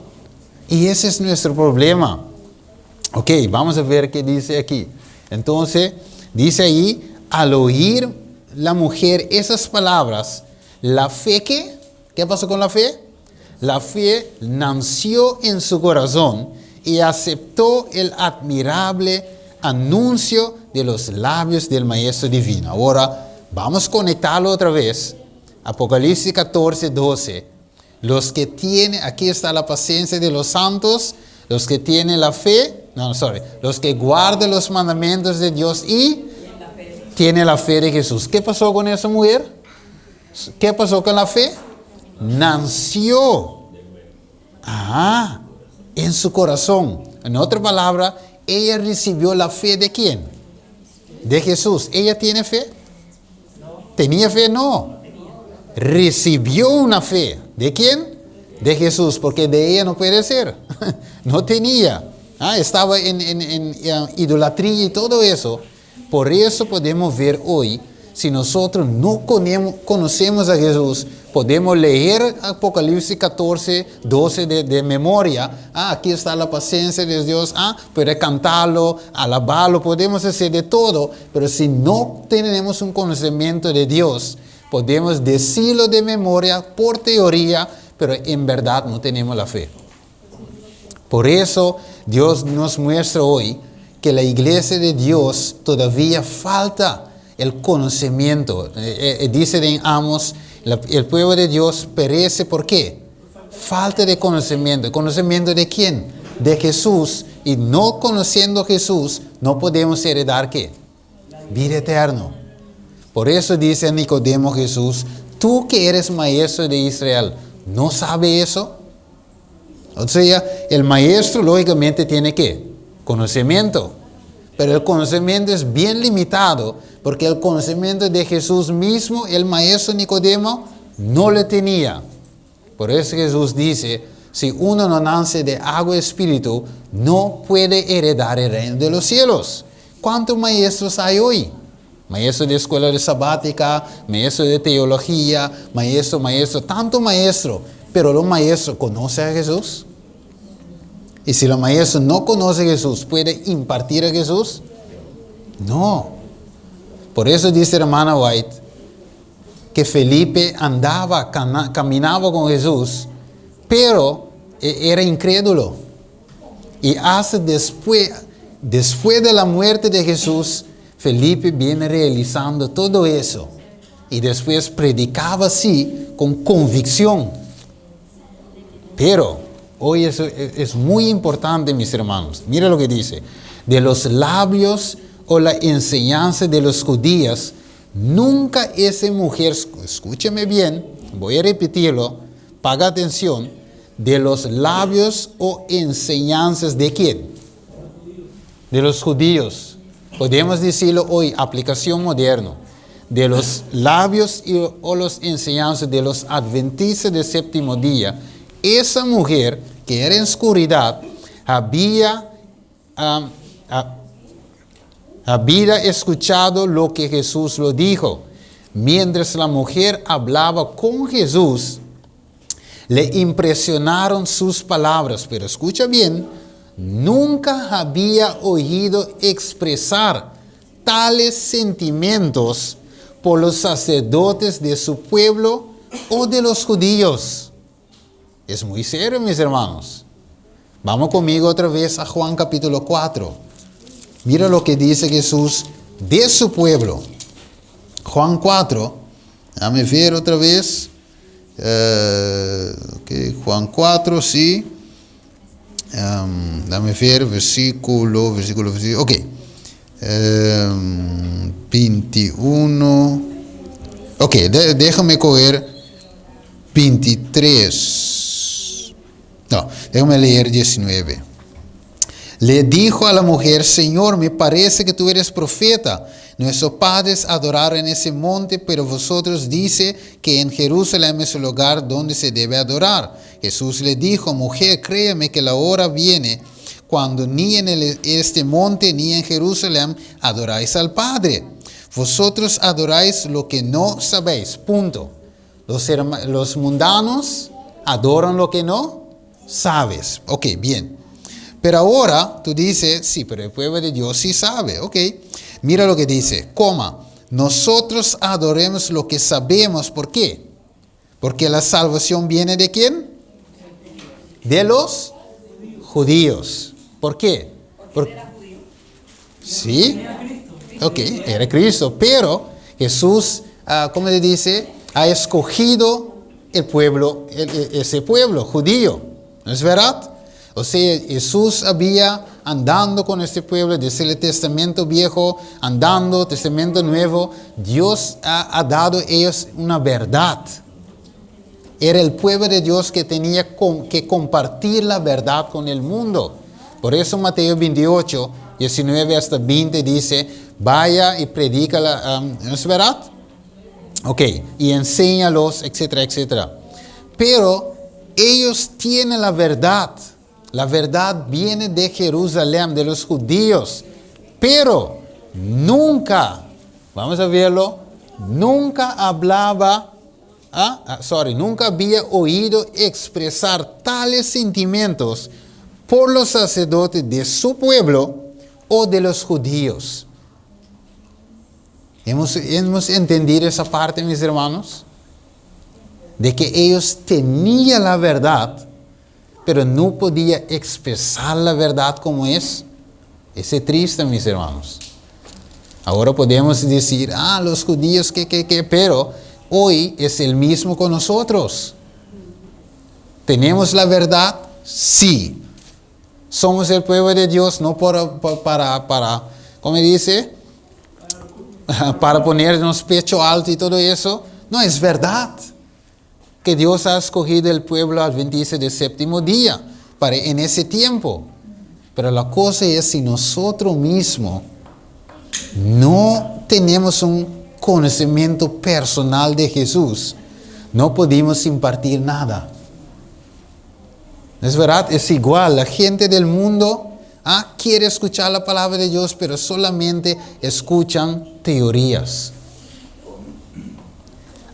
Y ese es nuestro problema. Ok, vamos a ver qué dice aquí. Entonces, dice ahí, al oír la mujer esas palabras, la fe, ¿qué pasó con la fe? La fe nació en su corazón y aceptó el admirable anuncio de los labios del Maestro Divino. Ahora, vamos a conectarlo otra vez. Apocalipsis 14, 12. Los que tienen, aquí está la paciencia de los santos, los que tienen la fe, los que guardan los mandamientos de Dios y tienen la fe de Jesús. ¿Qué pasó con esa mujer? ¿Qué pasó con la fe? Nació. En su corazón. En otra palabra, ella recibió la fe ¿de quién? De Jesús. ¿Ella tiene fe? ¿Tenía fe? No. Recibió una fe. ¿De quién? De Jesús, porque de ella no puede ser. No tenía. Estaba en idolatría y todo eso. Por eso podemos ver hoy, si nosotros no conocemos a Jesús, podemos leer Apocalipsis 14, 12 de memoria. Aquí está la paciencia de Dios. Puede cantarlo, alabarlo, podemos hacer de todo. Pero si no tenemos un conocimiento de Dios, podemos decirlo de memoria, por teoría, pero en verdad no tenemos la fe. Por eso Dios nos muestra hoy que la iglesia de Dios todavía falta el conocimiento. Dice en Amos, el pueblo de Dios perece, ¿por qué? Falta de conocimiento. ¿El conocimiento de quién? De Jesús. Y no conociendo a Jesús, no podemos heredar ¿qué? Vida eterna. Por eso dice a Nicodemo Jesús, tú que eres maestro de Israel, ¿no sabes eso? O sea, el maestro lógicamente tiene ¿qué? Conocimiento. Pero el conocimiento es bien limitado, porque el conocimiento de Jesús mismo, el maestro Nicodemo, no lo tenía. Por eso Jesús dice, si uno no nace de agua y espíritu, no puede heredar el reino de los cielos. ¿Cuántos maestros hay hoy? Maestro de escuela de sabática, maestro de teología, maestro, tanto maestro. Pero los maestros conocen a Jesús. Y si el maestro no conoce a Jesús, ¿puede impartir a Jesús? No. Por eso dice la hermana White que Felipe andaba, caminaba con Jesús, pero era incrédulo. Y hasta después de la muerte de Jesús, Felipe viene realizando todo eso. Y después predicaba así, con convicción. Pero hoy eso es muy importante, mis hermanos. Mira lo que dice. De los labios o la enseñanza de los judíos, nunca esa mujer, escúcheme bien, voy a repetirlo, paga atención, de los labios o enseñanzas de quién? De los judíos. Podemos decirlo hoy, aplicación moderna. De los labios o las enseñanzas de los adventistas del séptimo día, esa mujer que era en oscuridad había escuchado lo que Jesús lo dijo. Mientras la mujer hablaba con Jesús, le impresionaron sus palabras, pero escucha bien, nunca había oído expresar tales sentimientos por los sacerdotes de su pueblo o de los judíos. Es muy serio, mis hermanos. Vamos conmigo otra vez a Juan capítulo 4. Mira lo que dice Jesús de su pueblo. Juan 4. Dame ver otra vez. Juan 4, sí. Dame ver, versículo. Ok. 21. Ok, déjame coger 23. No, déjame leer 19. Le dijo a la mujer: Señor, me parece que tú eres profeta. Nuestros padres adoraron en ese monte, pero vosotros dice que en Jerusalén es el lugar donde se debe adorar. Jesús le dijo: mujer, créeme que la hora viene cuando ni en este monte ni en Jerusalén adoráis al Padre. Vosotros adoráis lo que no sabéis. Punto. Los mundanos adoran lo que no sabes. Ok, bien. Pero ahora tú dices, sí, pero el pueblo de Dios sí sabe. Ok, mira lo que dice, nosotros adoremos lo que sabemos. ¿Por qué? Porque la salvación viene ¿de quién? De los judíos. ¿Por qué? Porque era judío. Sí, ok, era Cristo. Pero Jesús, ¿cómo le dice? Ha escogido el pueblo, ese pueblo judío. ¿No es verdad? O sea, Jesús había andando con este pueblo desde el Testamento Viejo, andando, Testamento Nuevo. Dios ha dado a ellos una verdad. Era el pueblo de Dios que tenía que compartir la verdad con el mundo. Por eso Mateo 28, 19 hasta 20 dice, vaya y predica, ¿no es verdad? Ok, y enséñalos, etcétera, etcétera. Pero ellos tienen la verdad. La verdad viene de Jerusalén, de los judíos. Pero nunca, vamos a verlo, nunca nunca había oído expresar tales sentimientos por los sacerdotes de su pueblo o de los judíos. ¿Hemos entendido esa parte, mis hermanos? De que ellos tenían la verdad, pero no podía expresar la verdad como es. Es triste, mis hermanos. Ahora podemos decir, los judíos, pero hoy es el mismo con nosotros. ¿Tenemos la verdad? Sí. Somos el pueblo de Dios, no para ¿cómo dice? Para ponernos pecho alto y todo eso. No, es verdad que Dios ha escogido el pueblo adventista del séptimo día en ese tiempo. Pero la cosa es, si nosotros mismos no tenemos un conocimiento personal de Jesús, no podemos impartir nada. ¿Es verdad? Es igual, la gente del mundo quiere escuchar la palabra de Dios, pero solamente escuchan teorías.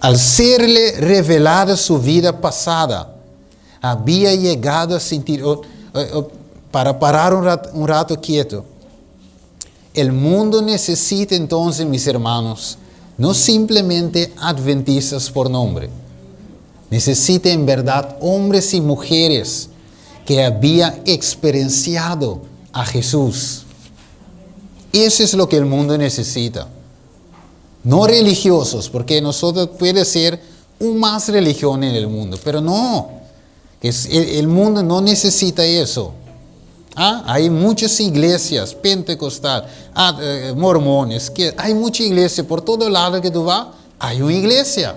Al serle revelada su vida pasada, había llegado a sentir, para parar un rato quieto. El mundo necesita entonces, mis hermanos, no simplemente adventistas por nombre. Necesita en verdad hombres y mujeres que habían experienciado a Jesús. Eso es lo que el mundo necesita. No religiosos, porque nosotros puede ser un más religión en el mundo, pero no. El mundo no necesita eso. Hay muchas iglesias pentecostal, mormones, hay mucha iglesia por todo lado que tú vas, hay una iglesia.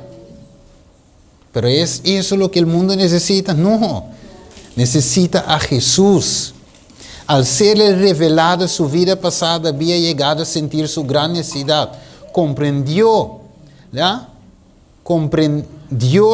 Pero ¿es eso lo que el mundo necesita? No, necesita a Jesús. Al serle revelado su vida pasada, había llegado a sentir su gran necesidad. Comprendió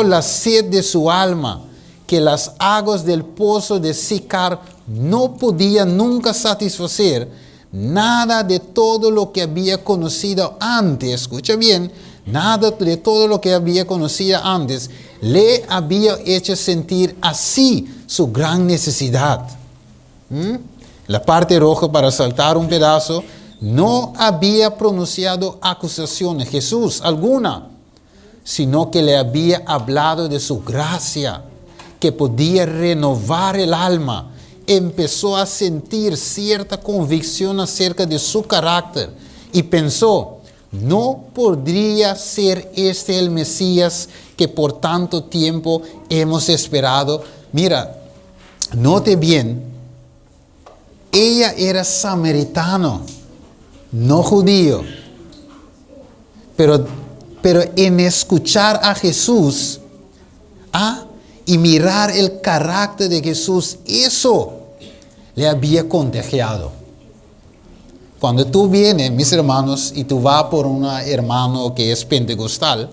la sed de su alma, que las aguas del pozo de Sicar no podían nunca satisfacer. Nada de todo lo que había conocido antes, escucha bien, nada de todo lo que había conocido antes le había hecho sentir así su gran necesidad. La parte roja, para saltar un pedazo, no había pronunciado acusaciones, Jesús, alguna, sino que le había hablado de su gracia, que podía renovar el alma. Empezó a sentir cierta convicción acerca de su carácter y pensó, ¿no podría ser este el Mesías que por tanto tiempo hemos esperado? Mira, note bien, ella era samaritano, no judío, pero en escuchar a Jesús, y mirar el carácter de Jesús, eso le había contagiado. Cuando tú vienes, mis hermanos, y tú vas por un hermano que es pentecostal,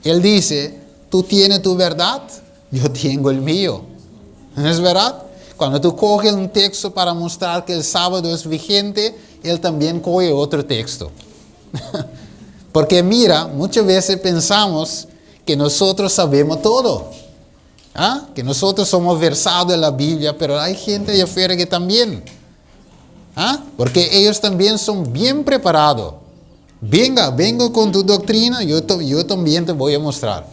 él dice, tú tienes tu verdad, yo tengo el mío. ¿No es verdad? Cuando tú coges un texto para mostrar que el sábado es vigente, él también coge otro texto. Porque mira, muchas veces pensamos que nosotros sabemos todo. Que nosotros somos versados en la Biblia, pero hay gente allá afuera que también. Porque ellos también son bien preparados. Vengo con tu doctrina, yo también te voy a mostrar.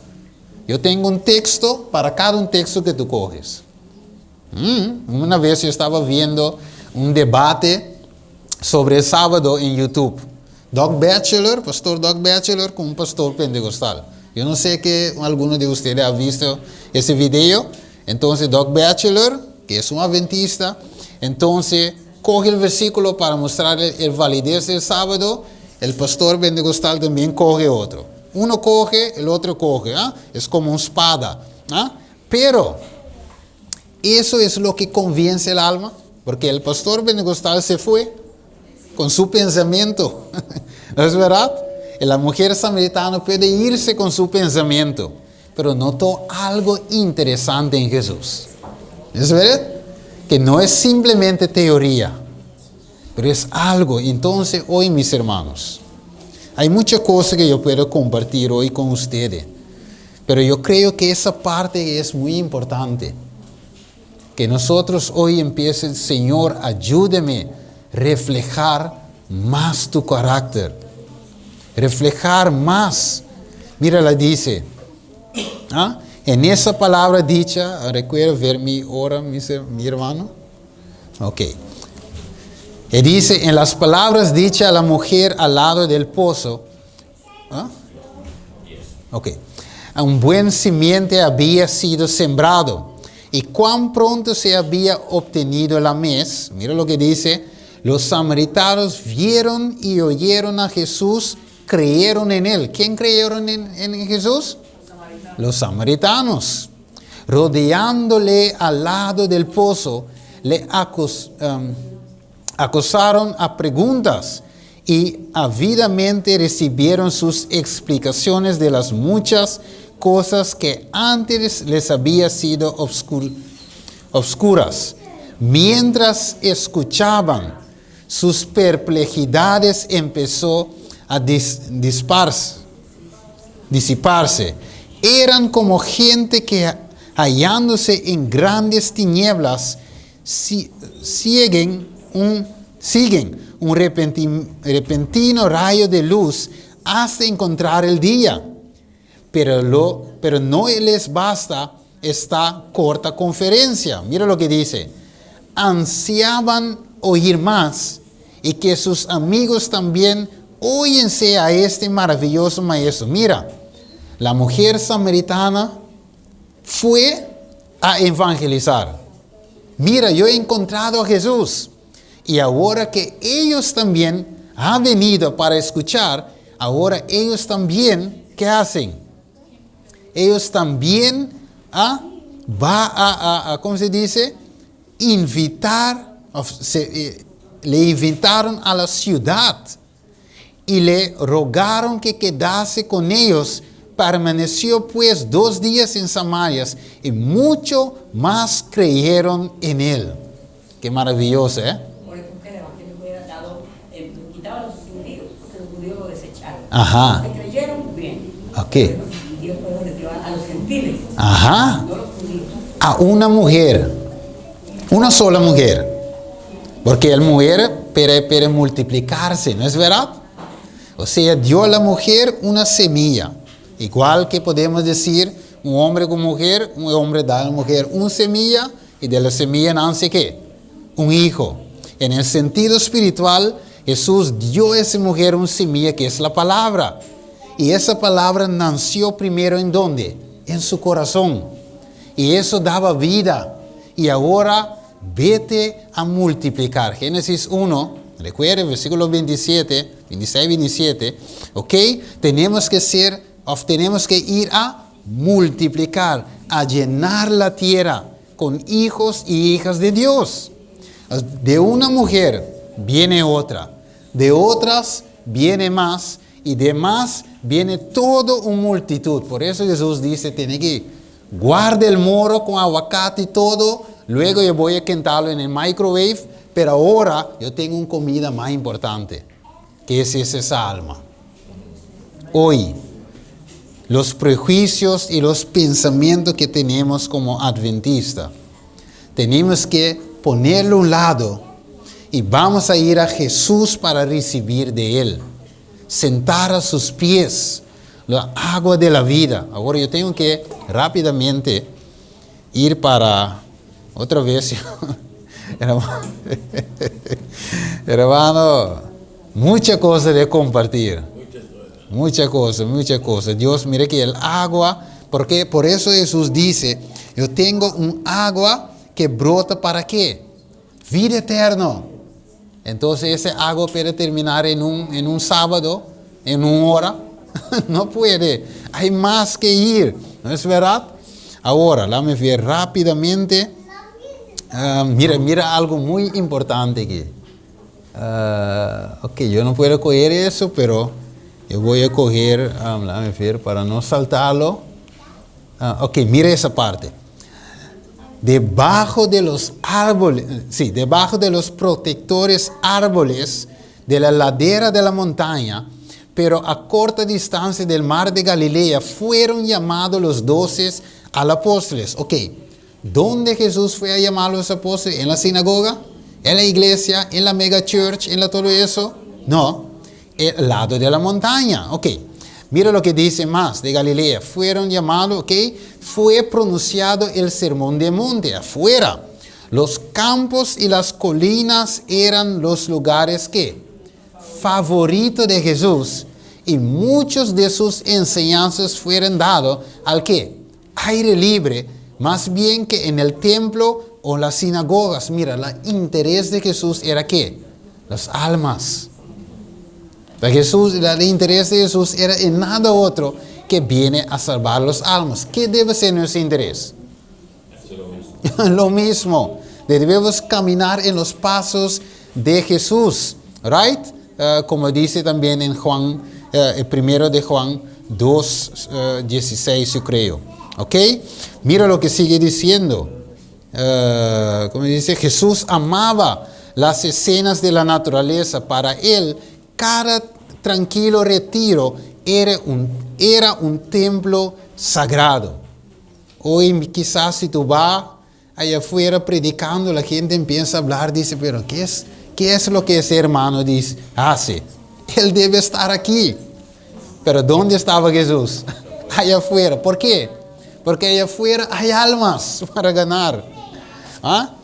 Yo tengo un texto para cada un texto que tú coges. Una vez yo estaba viendo un debate sobre el sábado en YouTube. Pastor Doug Batchelor con un pastor pentecostal. Yo no sé que alguno de ustedes ha visto ese video. Entonces, Doug Batchelor, que es un adventista, entonces coge el versículo para mostrar el validez del sábado. El pastor pentecostal también coge otro. Uno coge, el otro coge. Es como una espada. Pero, eso es lo que convence el alma. Porque el pastor pentecostal se fue con su pensamiento. ¿No es verdad? La mujer samaritana puede irse con su pensamiento, pero notó algo interesante en Jesús. ¿Es verdad? Que no es simplemente teoría, pero es algo. Entonces, hoy, mis hermanos, hay muchas cosas que yo puedo compartir hoy con ustedes, pero yo creo que esa parte es muy importante. Que nosotros hoy empiecen, Señor, ayúdeme a reflejar más tu carácter. Reflejar más. Mira, la dice. En esa palabra dicha, recuerda ver mi hora, mi hermano. Ok. Y dice, en las palabras dichas a la mujer al lado del pozo. Ok. Un buen simiente había sido sembrado. Y cuán pronto se había obtenido la mies. Mira lo que dice. Los samaritanos vieron y oyeron a Jesús, creyeron en él. ¿Quién creyeron en Jesús? Los samaritanos. Rodeándole al lado del pozo, le acosaron a preguntas y ávidamente recibieron sus explicaciones de las muchas cosas que antes les había sido obscuras. Mientras escuchaban, sus perplejidades empezó a disiparse. Eran como gente que, hallándose en grandes tinieblas, siguen un repentino rayo de luz hasta encontrar el día. Pero no les basta esta corta conferencia. Mira lo que dice. Ansiaban oír más y que sus amigos también óyense a este maravilloso maestro. Mira, la mujer samaritana fue a evangelizar. Mira, yo he encontrado a Jesús. Y ahora que ellos también han venido para escuchar, ahora ellos también, ¿qué hacen? Ellos también ¿cómo se dice? Le invitaron a la ciudad y le rogaron que quedase con ellos. Permaneció pues 2 días en Samaria y mucho más creyeron en él. Qué maravilloso, ¿eh? Por eso que el evangelio hubiera dado, quitaba a los judíos, porque los judíos lo desecharon. Ajá. Los que creyeron, bien. Ok. Los judíos fueron a los gentiles. Ajá. No los judíos. A una mujer. Una sola mujer. Porque la mujer puede multiplicarse, ¿no es verdad? O sea, dio a la mujer una semilla. Igual que podemos decir, un hombre con mujer, un hombre da a la mujer una semilla y de la semilla nace ¿qué? Un hijo. En el sentido espiritual, Jesús dio a esa mujer una semilla que es la palabra. Y esa palabra nació primero ¿en dónde? En su corazón. Y eso daba vida. Y ahora vete a multiplicar. Génesis 1, recuerden, versículos 26, 27, ¿ok? Tenemos que ir a multiplicar, a llenar la tierra con hijos y hijas de Dios. De una mujer viene otra, de otras viene más, y de más viene toda una multitud. Por eso Jesús dice, tiene que guardar el moro con aguacate y todo, luego yo voy a calentarlo en el microwave, pero ahora yo tengo una comida más importante, que es esa alma. Hoy, los prejuicios y los pensamientos que tenemos como adventistas, tenemos que ponerlo a un lado y vamos a ir a Jesús para recibir de Él. Sentar a sus pies la agua de la vida. Ahora yo tengo que rápidamente ir para otra vez. Hermano, muchas cosas de compartir. Muchas cosas. Dios, mire que el agua, porque por eso Jesús dice, yo tengo un agua que brota ¿para qué? Vida eterna. Entonces ese agua puede terminar en un sábado, en 1 hora. No puede. Hay más que ir. ¿No es verdad? Ahora, déjame ver rápidamente. Mira algo muy importante aquí. Ok, yo no puedo coger eso, pero yo voy a coger, déjame ver, para no saltarlo. Ok, mira esa parte. Debajo de los árboles, debajo de los protectores árboles de la ladera de la montaña, pero a corta distancia del mar de Galilea, fueron llamados los 12 apóstoles. Ok, ¿dónde Jesús fue a llamar a los apóstoles? ¿En la sinagoga? ¿En la iglesia? ¿En la mega church? ¿En todo eso? No, el lado de la montaña. Ok, mira lo que dice más de Galilea. Fueron llamados, ok, fue pronunciado el sermón del monte afuera. Los campos y las colinas eran los lugares que favoritos de Jesús, y muchos de sus enseñanzas fueron dados al que aire libre, más bien que en el templo o las sinagogas. Mira, el interés de Jesús era ¿qué? Las almas. El interés de Jesús era en nada otro que viene a salvar las almas. ¿Qué debe ser nuestro interés? Lo mismo. Debemos caminar en los pasos de Jesús. Right? Como dice también en Juan, el primero de Juan 2, 16, yo creo. ¿Ok? Mira lo que sigue diciendo. Como dice, Jesús amaba las escenas de la naturaleza. Para él, cada tranquilo retiro era un templo sagrado. Hoy quizás si tú vas allá afuera predicando, la gente empieza a hablar, dice, pero ¿qué es lo que ese hermano hace? Él debe estar aquí. Pero ¿dónde estaba Jesús? Allá afuera. ¿Por qué? Porque allá afuera hay almas para ganar. ¿Ah?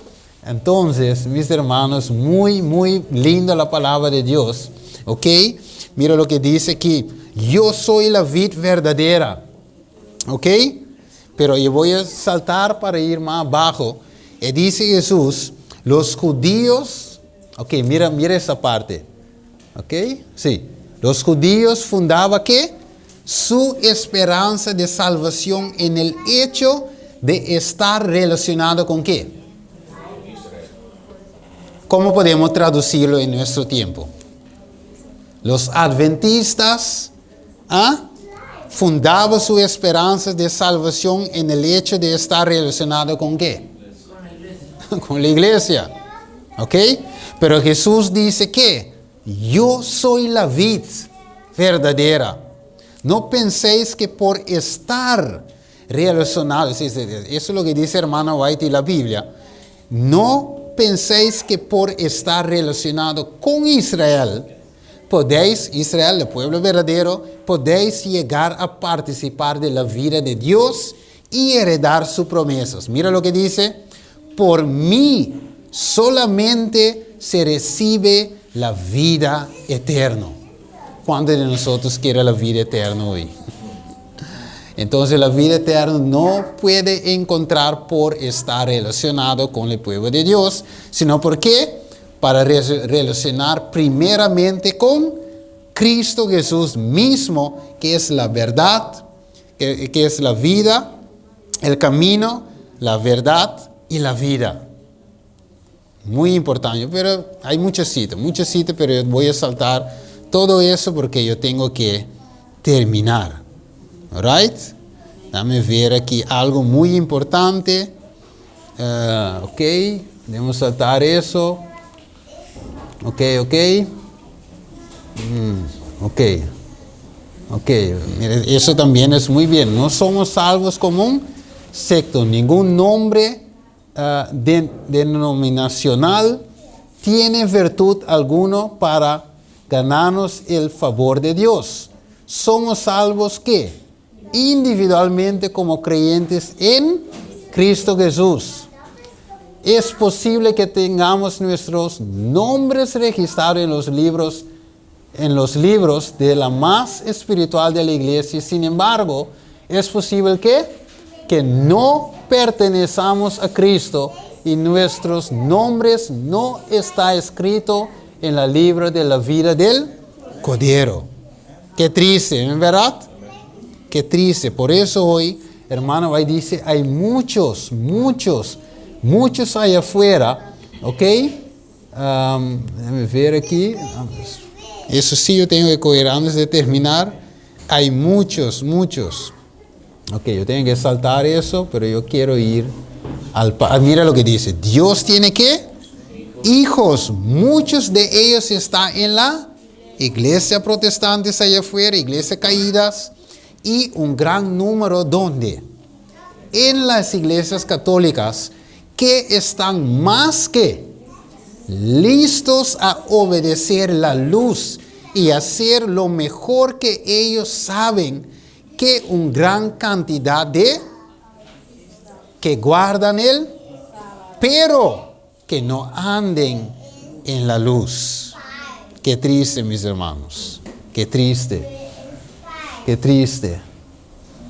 Entonces, mis hermanos, muy, muy linda la palabra de Dios. ¿Ok? Mira lo que dice aquí. Yo soy la vid verdadera. ¿Ok? Pero yo voy a saltar para ir más abajo. Y dice Jesús, los judíos. Ok, mira esa parte. ¿Ok? Sí. Los judíos fundaban ¿qué? Su esperanza de salvación en el hecho de estar relacionado con ¿qué? ¿Cómo podemos traducirlo en nuestro tiempo? Los adventistas fundaban su esperanza de salvación en el hecho de estar relacionado con ¿qué? Con la iglesia. Con la iglesia. ¿Ok? Pero Jesús dice que yo soy la vid verdadera. No penséis que por estar relacionado, eso es lo que dice hermano White y la Biblia, no penséis que por estar relacionado con Israel, Israel, el pueblo verdadero, podéis llegar a participar de la vida de Dios y heredar sus promesas. Mira lo que dice, por mí solamente se recibe la vida eterna. ¿Cuántos de nosotros quiere la vida eterna hoy? Entonces la vida eterna no puede encontrar por estar relacionado con el pueblo de Dios, sino porque para relacionar primeramente con Cristo Jesús mismo, que es la verdad, que es la vida, el camino, la verdad y la vida. Muy importante, pero hay muchas citas, pero yo voy a saltar todo eso porque yo tengo que terminar. Alright? Dame ver aquí algo muy importante. Ok, debemos saltar eso. Ok. Mire, eso también es muy bien. No somos salvos como un secto. Ningún nombre denominacional tiene virtud alguno para ganarnos el favor de Dios. Somos salvos ¿qué? Individualmente como creyentes en Cristo Jesús. Es posible que tengamos nuestros nombres registrados en los libros de la más espiritual de la iglesia. Sin embargo, es posible que no pertenezcamos a Cristo y nuestros nombres no está escrito en el libro de la vida del Cordero. Qué triste, ¿no es verdad? Qué triste. Por eso hoy, hermano, ahí dice, hay muchos allá afuera, ¿ok? Déjame ver aquí. Eso sí yo tengo que coger antes de terminar. Hay muchos. Ok, yo tengo que saltar eso, pero yo quiero ir mira lo que dice. Dios tiene ¿qué? Hijos. Muchos de ellos están en la iglesia protestante allá afuera, iglesias caídas. Y un gran número, ¿dónde? En las iglesias católicas que están más que listos a obedecer la luz y hacer lo mejor que ellos saben que una gran cantidad de que guardan pero que no anden en la luz. Qué triste, mis hermanos. Qué triste.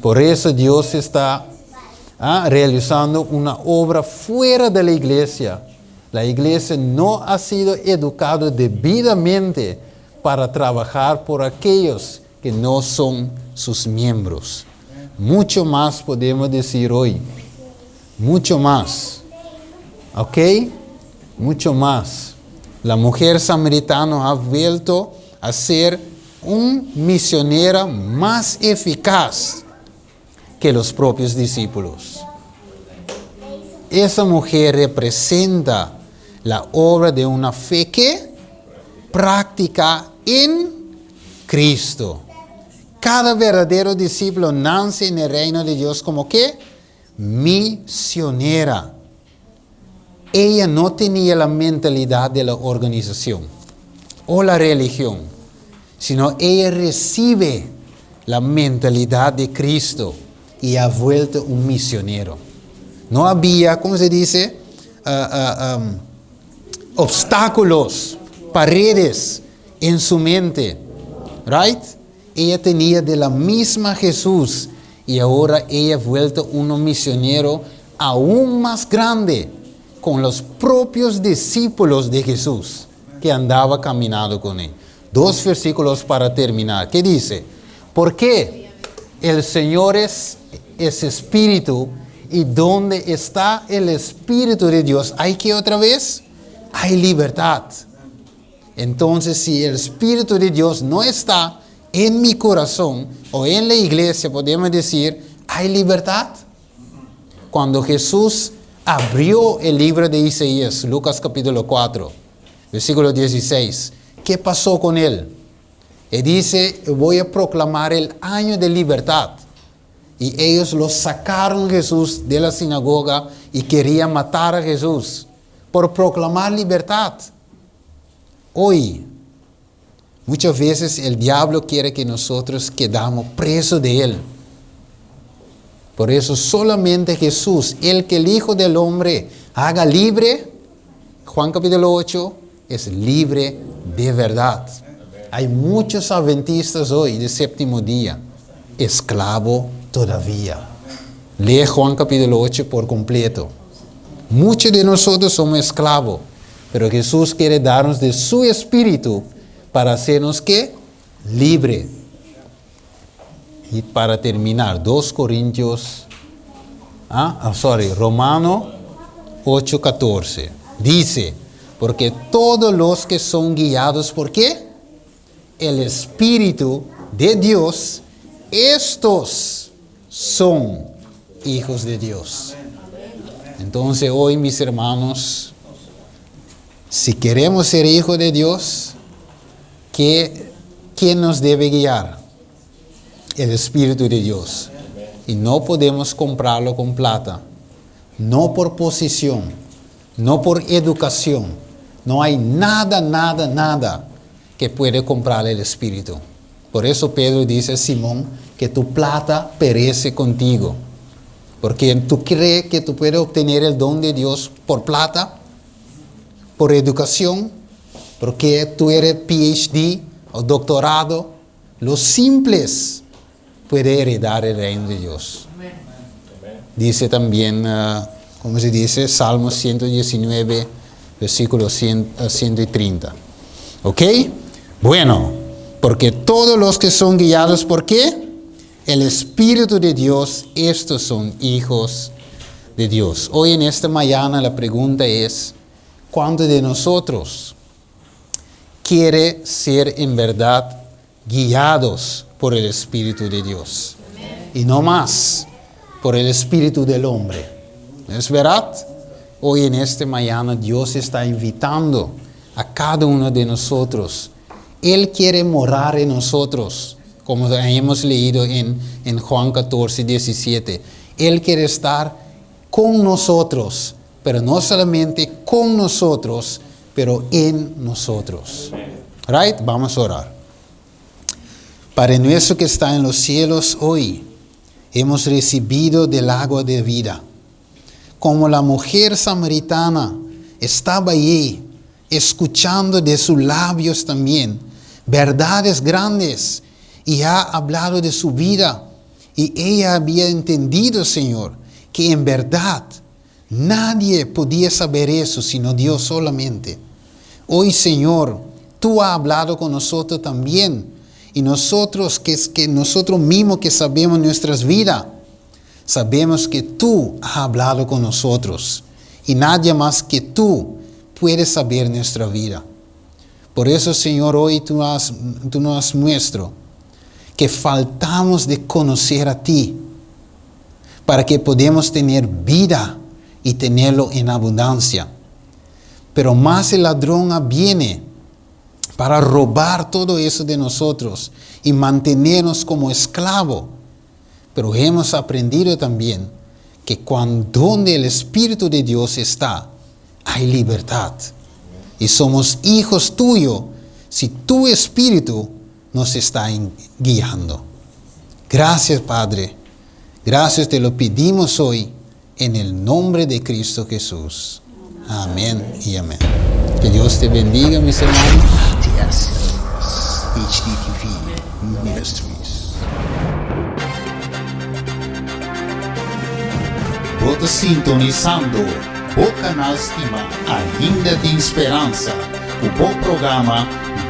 Por eso Dios está realizando una obra fuera de la iglesia. La iglesia no ha sido educada debidamente para trabajar por aquellos que no son sus miembros. Mucho más podemos decir hoy. Mucho más. ¿Ok? Mucho más. La mujer samaritana ha vuelto a ser una misionera más eficaz que los propios discípulos. Esa mujer representa la obra de una fe que práctica en Cristo. Cada verdadero discípulo nace en el reino de Dios como que misionera. ella no tenía la mentalidad de la organización o la religión, sino ella recibe la mentalidad de Cristo y ha vuelto un misionero. No había, ¿cómo se dice? Obstáculos, paredes en su mente, right? Ella tenía de la misma Jesús y ahora ella ha vuelto un misionero aún más grande con los propios discípulos de Jesús que andaba caminando con él. 2 versículos para terminar. ¿Qué dice? Porque el Señor es espíritu, y donde está el Espíritu de Dios, ¿hay qué otra vez? Hay libertad. Entonces, si el Espíritu de Dios no está en mi corazón o en la iglesia, podemos decir, ¿hay libertad? Cuando Jesús abrió el libro de Isaías, Lucas capítulo 4, versículo 16, ¿qué pasó con él? Él dice, voy a proclamar el año de libertad. Y ellos lo sacaron a Jesús de la sinagoga y querían matar a Jesús por proclamar libertad. Hoy, muchas veces el diablo quiere que nosotros quedamos presos de él. Por eso solamente Jesús, el que el Hijo del Hombre haga libre, Juan capítulo 8, es libre de verdad. Hay muchos adventistas hoy de séptimo día, esclavo todavía. Lee Juan capítulo 8 por completo. Muchos de nosotros somos esclavos, pero Jesús quiere darnos de su espíritu para hacernos ¿qué? Libre. Y para terminar, 2 Corintios, Romano 8:14. Dice, porque todos los que son guiados, ¿por qué? El Espíritu de Dios, estos son hijos de Dios. Entonces hoy, mis hermanos, si queremos ser hijos de Dios, ¿quién nos debe guiar? El Espíritu de Dios. Y no podemos comprarlo con plata, no por posición, no por educación. No hay nada que puede comprar el Espíritu. Por eso Pedro dice a Simón que tu plata perece contigo. Porque tú crees que tú puedes obtener el don de Dios por plata, por educación, porque tú eres PhD o doctorado. Los simples pueden heredar el reino de Dios. Dice también, ¿cómo se dice? Salmo 119, versículo 130. ¿Ok? Bueno, porque todos los que son guiados, ¿por qué? El Espíritu de Dios, estos son hijos de Dios. Hoy en esta mañana la pregunta es, ¿cuántos de nosotros quiere ser en verdad guiados por el Espíritu de Dios? Y no más por el espíritu del hombre. ¿Es verdad? Hoy en esta mañana Dios está invitando a cada uno de nosotros. Él quiere morar en nosotros, como hemos leído en Juan 14, 17. Él quiere estar con nosotros, pero no solamente con nosotros, pero en nosotros. Right? Vamos a orar. Padre nuestro que está en los cielos, hoy hemos recibido del agua de vida. Como la mujer samaritana estaba allí, escuchando de sus labios también verdades grandes, y ha hablado de su vida, y ella había entendido, Señor, que en verdad nadie podía saber eso sino Dios solamente. Hoy, Señor, tú has hablado con nosotros también, y nosotros que nosotros mismos que sabemos nuestras vidas, sabemos que tú has hablado con nosotros, y nadie más que tú puede saber nuestra vida. Por eso, Señor, hoy tú nos muestras que faltamos de conocer a ti, para que podamos tener vida y tenerlo en abundancia. Pero más el ladrón viene para robar todo eso de nosotros y mantenernos como esclavos. Pero hemos aprendido también que donde el Espíritu de Dios está, hay libertad. Y somos hijos tuyos si tu Espíritu nos está guiando. Gracias, Padre. Gracias, te lo pedimos hoy en el nombre de Cristo Jesús. Amén y amén. Que Dios te bendiga, mis hermanos. HDTV Ministries. Bota sintonizando o canal Estima, ainda de esperança, o bom programa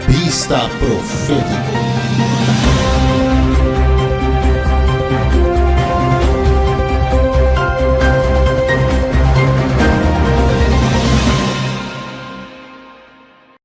Vista Profético.